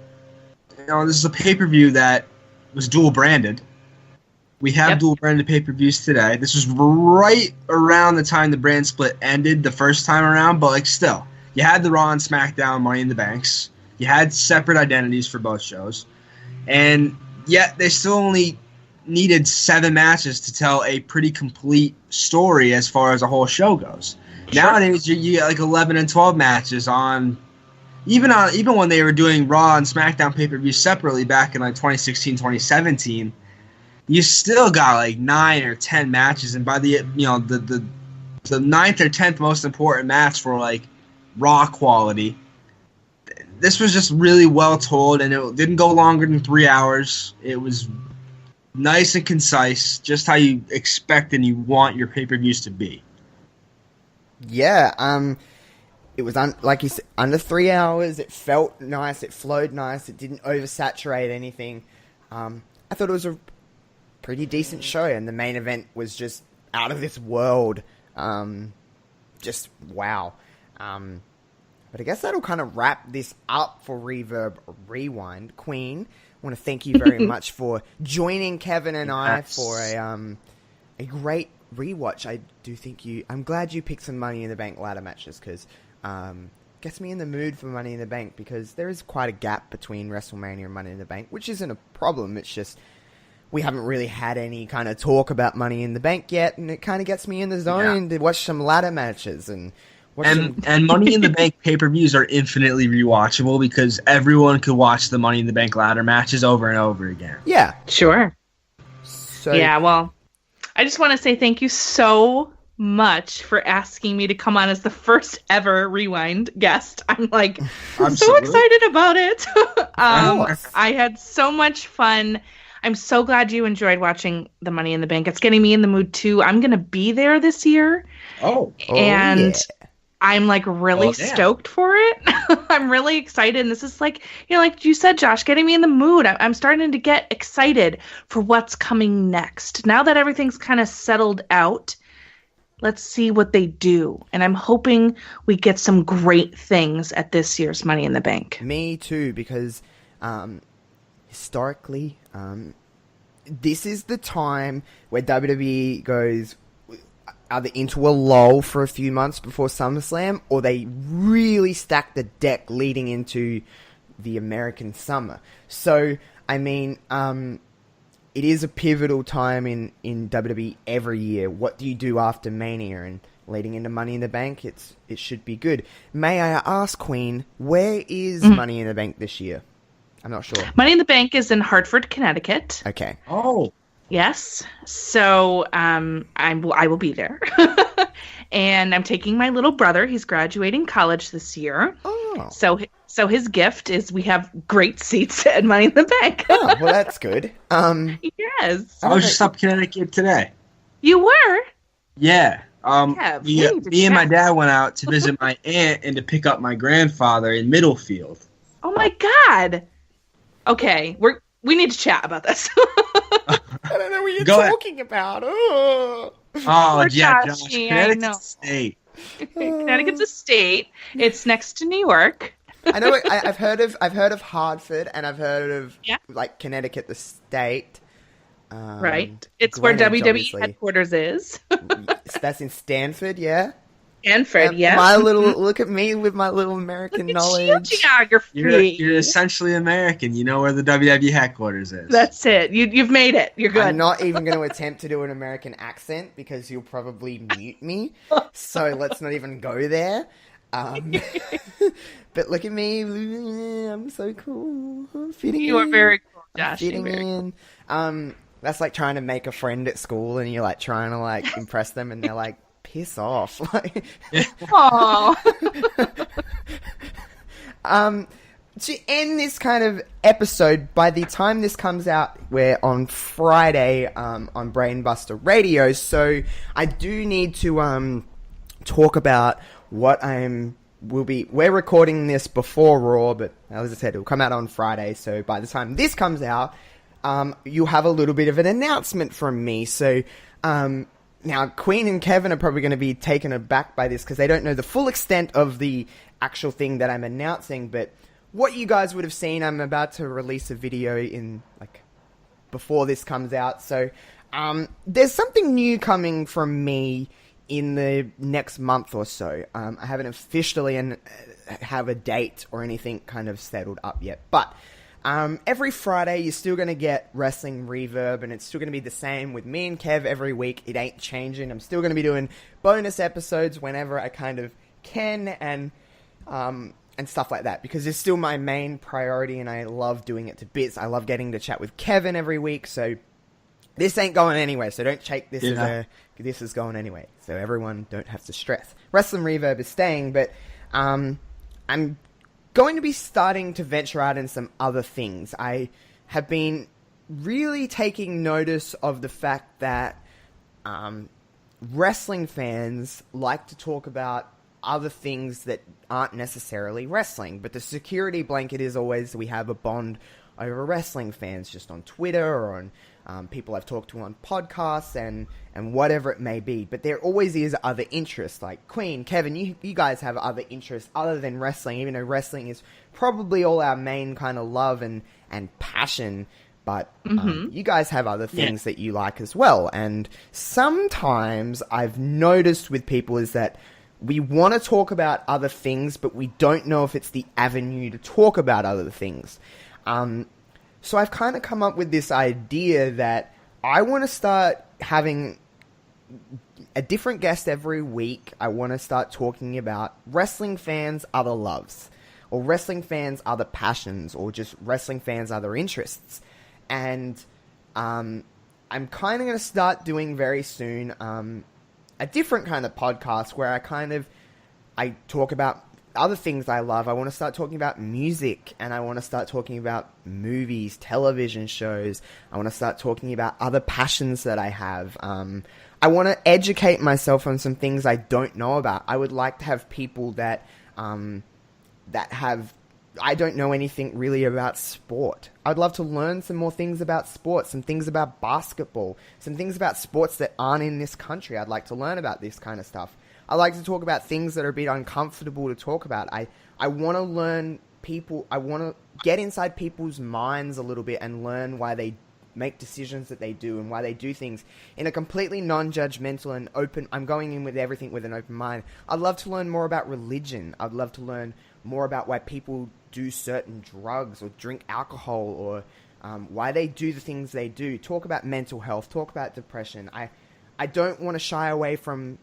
S5: is a pay-per-view that was dual branded. We have dual branded pay-per-views today. This was right around the time the brand split ended the first time around, but like still, you had the Raw and SmackDown Money in the Banks. You had separate identities for both shows, and yet they still only needed 7 matches to tell a pretty complete story as far as a whole show goes. Sure. Nowadays, you get like 11 and 12 matches on even when they were doing Raw and SmackDown pay-per-views separately back in like 2016, 2017. You still got like 9 or 10 matches, and by the the 9th or 10th most important match for like Raw quality. This was just really well told, and it didn't go longer than 3 hours. It was nice and concise, just how you expect and you want your pay-per-views to be.
S2: Yeah, it was like you said, under 3 hours. It felt nice. It flowed nice. It didn't oversaturate anything. I thought it was a pretty decent show, and the main event was just out of this world. Just wow. But I guess that'll kind of wrap this up for Reverb Rewind. Queen, I want to thank you very much for joining Kevin and I for a great rewatch. I do think I'm glad you picked some Money in the Bank ladder matches, because gets me in the mood for Money in the Bank, because there is quite a gap between WrestleMania and Money in the Bank, which isn't a problem. It's just we haven't really had any kind of talk about Money in the Bank yet, and it kind of gets me in the zone to watch some ladder matches and
S5: Money in the Bank pay-per-views are infinitely rewatchable because everyone could watch the Money in the Bank ladder matches over and over again.
S2: Yeah.
S6: Sure.
S2: So,
S6: yeah, well, I just want to say thank you so much for asking me to come on as the first ever Rewind guest. I'm like so excited about it. I had so much fun. I'm so glad you enjoyed watching the Money in the Bank. It's getting me in the mood too. I'm going to be there this year. And I'm like really stoked for it. I'm really excited. And this is like, like you said, Josh, getting me in the mood. I'm starting to get excited for what's coming next. Now that everything's kind of settled out, let's see what they do. And I'm hoping we get some great things at this year's Money in the Bank.
S2: Me too, because historically, this is the time where WWE goes either into a lull for a few months before SummerSlam, or they really stack the deck leading into the American summer. So, I mean, it is a pivotal time in WWE every year. What do you do after Mania and leading into Money in the Bank? It should be good. May I ask, Queen, where is Money in the Bank this year? I'm not sure.
S6: Money in the Bank is in Hartford, Connecticut.
S2: Okay.
S5: Oh.
S6: Yes. So I will be there. And I'm taking my little brother. He's graduating college this year.
S2: Oh.
S6: So his gift is we have great seats at Money in the Bank.
S2: Oh, well, that's good.
S6: Yes.
S5: I was just up in Connecticut today.
S6: You were?
S5: Yeah.
S6: Yeah,
S5: me and my dad went out to visit my aunt and to pick up my grandfather in Middlefield.
S6: Oh my God. Okay, we need to chat about this.
S2: I don't know what you're talking about. Oh,
S5: yeah, Josh.
S6: Connecticut's
S5: a state.
S6: Connecticut's a state. It's next to New York.
S2: I know. I've heard of Hartford, and I've heard of like Connecticut, the state.
S6: Right. It's where WWE obviously. Headquarters is.
S2: That's in Stanford, yeah.
S6: Stanford, yeah.
S2: My little look at me with my little American knowledge.
S6: Geography.
S5: You're essentially American. You know where the WWE headquarters is.
S6: That's it. You've made it. You're good.
S2: I'm not even going to attempt to do an American accent because you'll probably mute me. So let's not even go there. But look at me. I'm so cool. I'm fitting in.
S6: You are very cool, Josh.
S2: Fitting in. That's like trying to make a friend at school and you're like trying to like impress them and they're like, piss off.
S6: Aww.
S2: To end this kind of episode, by the time this comes out, we're on Friday on Brainbuster Radio, so I do need to talk about what I'm we're recording this before Raw, but as I said, it'll come out on Friday. So by the time this comes out, you'll have a little bit of an announcement from me. So, now Queen and Kevin are probably going to be taken aback by this because they don't know the full extent of the actual thing that I'm announcing. But what you guys would have seen, I'm about to release a video in before this comes out. So, there's something new coming from me in the next month or so. I haven't officially have a date or anything kind of settled up yet, but every Friday you're still going to get Wrestling Reverb, and it's still going to be the same with me and Kev every week. It ain't changing. I'm still going to be doing bonus episodes whenever I kind of can, and stuff like that, because it's still my main priority, and I love doing it to bits. I love getting to chat with Kevin every week, so this ain't going anywhere, so don't take this as this is going anyway. So everyone don't have to stress. Wrestling Reverb is staying, but I'm going to be starting to venture out in some other things. I have been really taking notice of the fact that wrestling fans like to talk about other things that aren't necessarily wrestling, but the security blanket is always we have a bond over wrestling fans, just on Twitter or on people I've talked to on podcasts and whatever it may be. But there always is other interests, like Queen, Kevin, you guys have other interests other than wrestling, even though wrestling is probably all our main kind of love and passion. But you guys have other things that you like as well. And sometimes I've noticed with people is that we want to talk about other things, but we don't know if it's the avenue to talk about other things. So I've kind of come up with this idea that I want to start having a different guest every week. I want to start talking about wrestling fans' other loves, or wrestling fans' other passions, or just wrestling fans' other interests. And I'm kind of going to start doing very soon a different kind of podcast where I talk about other things I love. I want to start talking about music, and I want to start talking about movies, television shows. I want to start talking about other passions that I have. I want to educate myself on some things I don't know about. I would like to have people that I don't know anything really about sport. I'd love to learn some more things about sports, some things about basketball, some things about sports that aren't in this country. I'd like to learn about this kind of stuff. I like to talk about things that are a bit uncomfortable to talk about. I want to learn people. I want to get inside people's minds a little bit and learn why they make decisions that they do and why they do things in a completely non-judgmental and open. I'm going in with everything with an open mind. I'd love to learn more about religion. I'd love to learn more about why people do certain drugs or drink alcohol, or why they do the things they do. Talk about mental health. Talk about depression. I don't want to shy away from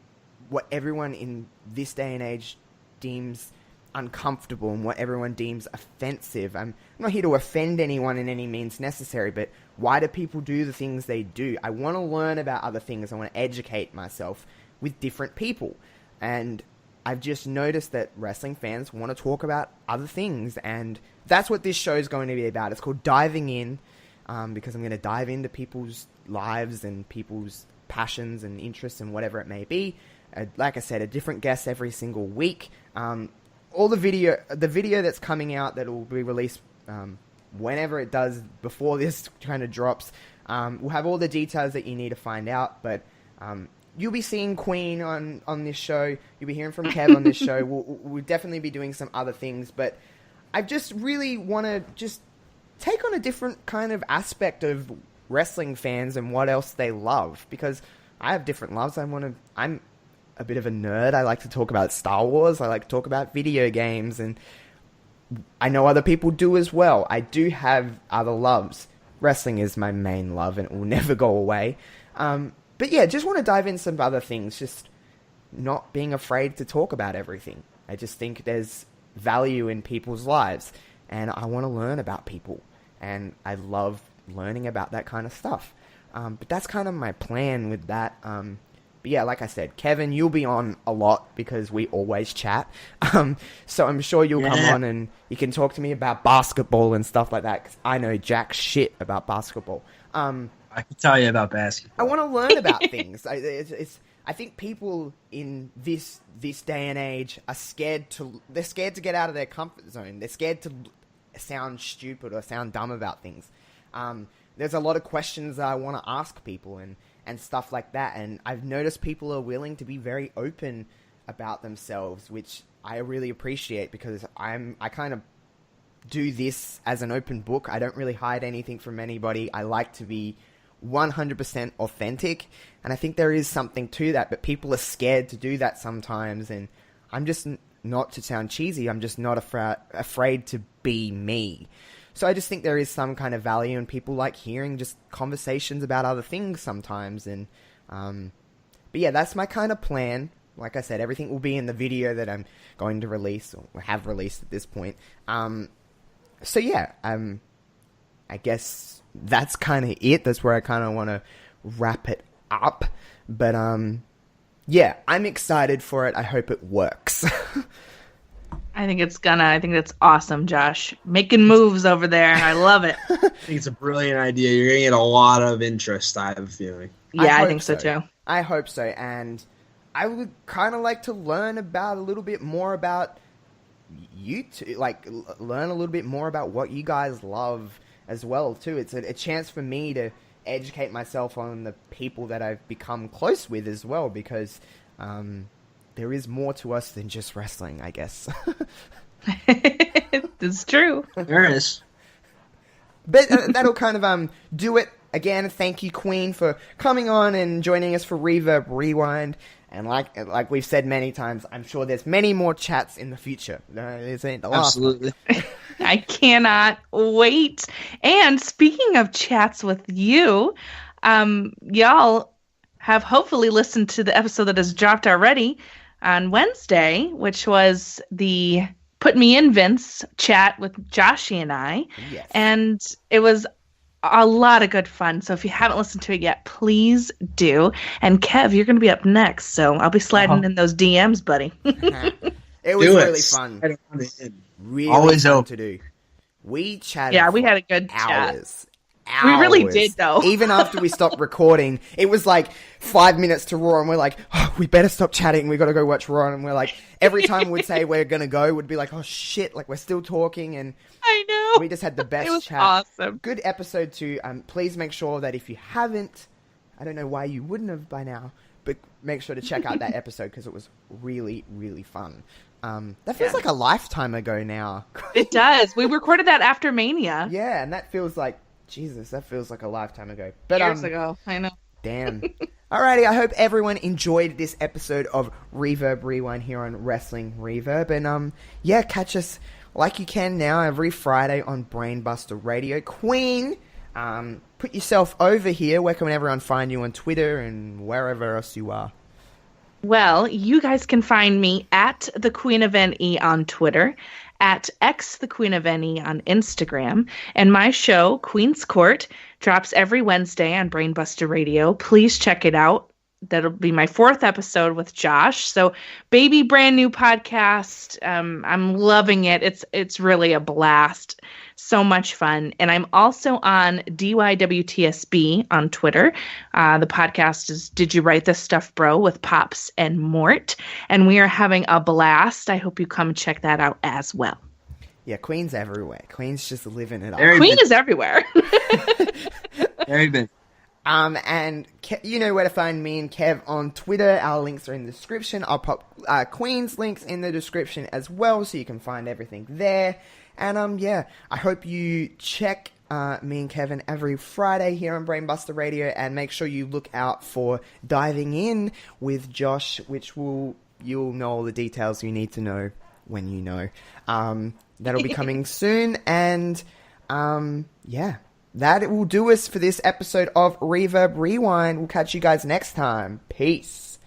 S2: what everyone in this day and age deems uncomfortable and what everyone deems offensive. I'm not here to offend anyone in any means necessary, but why do people do the things they do? I want to learn about other things. I want to educate myself with different people. And I've just noticed that wrestling fans want to talk about other things, and that's what this show is going to be about. It's called Diving In, because I'm going to dive into people's lives and people's passions and interests and whatever it may be. Like I said, a different guest every single week. All the video that's coming out that will be released whenever it does, before this kind of drops, we'll have all the details that you need to find out. But you'll be seeing Queen on this show. You'll be hearing from Kev on this show. We'll definitely be doing some other things. But I just really want to just take on a different kind of aspect of wrestling fans and what else they love, because I have different loves. I'm a bit of a nerd. I like to talk about Star Wars. I like to talk about video games, and I know other people do as well. I do have other loves. Wrestling is my main love, and it will never go away. But yeah, just want to dive in some other things, just not being afraid to talk about everything. I just think there's value in people's lives, and I want to learn about people, and I love learning about that kind of stuff. But that's kind of my plan with that. But yeah, like I said, Kevin, you'll be on a lot because we always chat. So I'm sure you'll come on and you can talk to me about basketball and stuff like that, because I know jack shit about basketball.
S5: I can tell you about basketball.
S2: I want to learn about things. I think people in this day and age are scared to get out of their comfort zone. They're scared to sound stupid or sound dumb about things. There's a lot of questions that I want to ask people and stuff like that. And I've noticed people are willing to be very open about themselves, which I really appreciate, because I kind of do this as an open book. I don't really hide anything from anybody. I like to be 100% authentic, and I think there is something to that, but people are scared to do that sometimes, and I'm just, not to sound cheesy, I'm just not afraid to be me. So I just think there is some kind of value in people like hearing just conversations about other things sometimes, and but yeah, that's my kind of plan. Like I said, everything will be in the video that I'm going to release, or have released at this point. So yeah, I guess that's kind of it. That's where I kind of want to wrap it up. But yeah, I'm excited for it. I hope it works.
S6: I think that's awesome, Josh. Making moves over there. I love it.
S5: I think it's a brilliant idea. You're going to get a lot of interest, I have a feeling.
S6: Yeah, I think so too.
S2: I hope so. And I would kind of like to learn about a little bit more about you two, like learn a little bit more about what you guys love as well too. It's a chance for me to educate myself on the people that I've become close with as well, because there is more to us than just wrestling, I guess.
S6: It's true.
S5: There is.
S2: But that'll kind of do it. Again, thank you, Queen, for coming on and joining us for Reverb Rewind. And like we've said many times, I'm sure there's many more chats in the future. This ain't the last one.
S5: Absolutely.
S6: I cannot wait. And speaking of chats with you, y'all have hopefully listened to the episode that has dropped already on Wednesday, which was the Put Me In Vince chat with Joshy and I.
S2: Yes.
S6: And it was a lot of good fun. So if you haven't listened to it yet, please do. And Kev, you're going to be up next, so I'll be sliding in those DMs, buddy.
S2: It was really fun. Really
S5: Always
S2: fun
S5: open
S2: to do. We chatted.
S6: Yeah, we had a good
S2: hours.
S6: chat. We really did, though.
S2: Even after we stopped recording, it was like 5 minutes to Raw, and we're like, oh, we better stop chatting. We got to go watch Raw. And we're like, every time we'd say we're going to go, we'd be like, oh shit, like we're still talking. And
S6: I know.
S2: we just had the best
S6: It was
S2: chat.
S6: awesome.
S2: Good episode too. Please make sure that if you haven't, I don't know why you wouldn't have by now, but make sure to check out that episode, because it was really, really fun. That feels like a lifetime ago now.
S6: It does. We recorded that after Mania.
S2: Yeah, and that feels like, Jesus, that feels like a lifetime ago. But
S6: Years ago. I know.
S2: Damn. Alrighty, I hope everyone enjoyed this episode of Reverb Rewind here on Wrestling Reverb. And yeah, catch us like you can now every Friday on Brainbuster Radio. Queen, put yourself over here. Where can everyone find you on Twitter and wherever else you are?
S6: Well, you guys can find me at TheQueenOfNE on Twitter, at TheQueenOfNE on Instagram, and my show, Queen's Court, drops every Wednesday on Brainbuster Radio. Please check it out. That'll be my 4th episode with Josh. So, baby, brand new podcast. I'm loving it. It's really a blast. So much fun. And I'm also on DYWTSB on Twitter. The podcast is Did You Write This Stuff, Bro? With Pops and Mort. And we are having a blast. I hope you come and check that out as well.
S2: Yeah, Queen's everywhere. Queen's just living it up.
S6: Queen is everywhere.
S5: Very good.
S2: And you know where to find me and Kev on Twitter. Our links are in the description. I'll pop Queen's links in the description as well, so you can find everything there. And yeah, I hope you check me and Kevin every Friday here on Brainbuster Radio, and make sure you look out for Diving In with Josh, which you'll know all the details you need to know when you know. That'll be coming soon, and yeah. That will do us for this episode of Reverb Rewind. We'll catch you guys next time. Peace.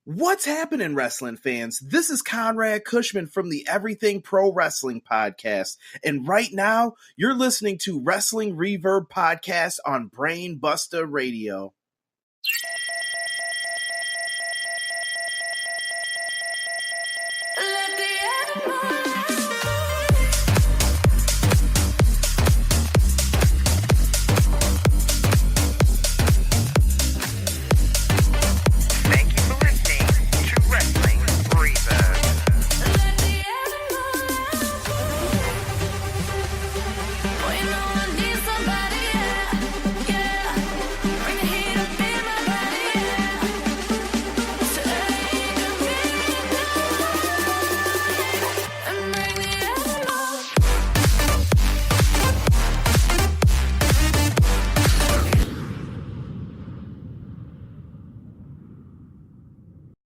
S8: What's happening, wrestling fans? This is Conrad Cushman from the Everything Pro Wrestling Podcast. And right now, you're listening to Wrestling Reverb Podcast on Brainbuster Radio.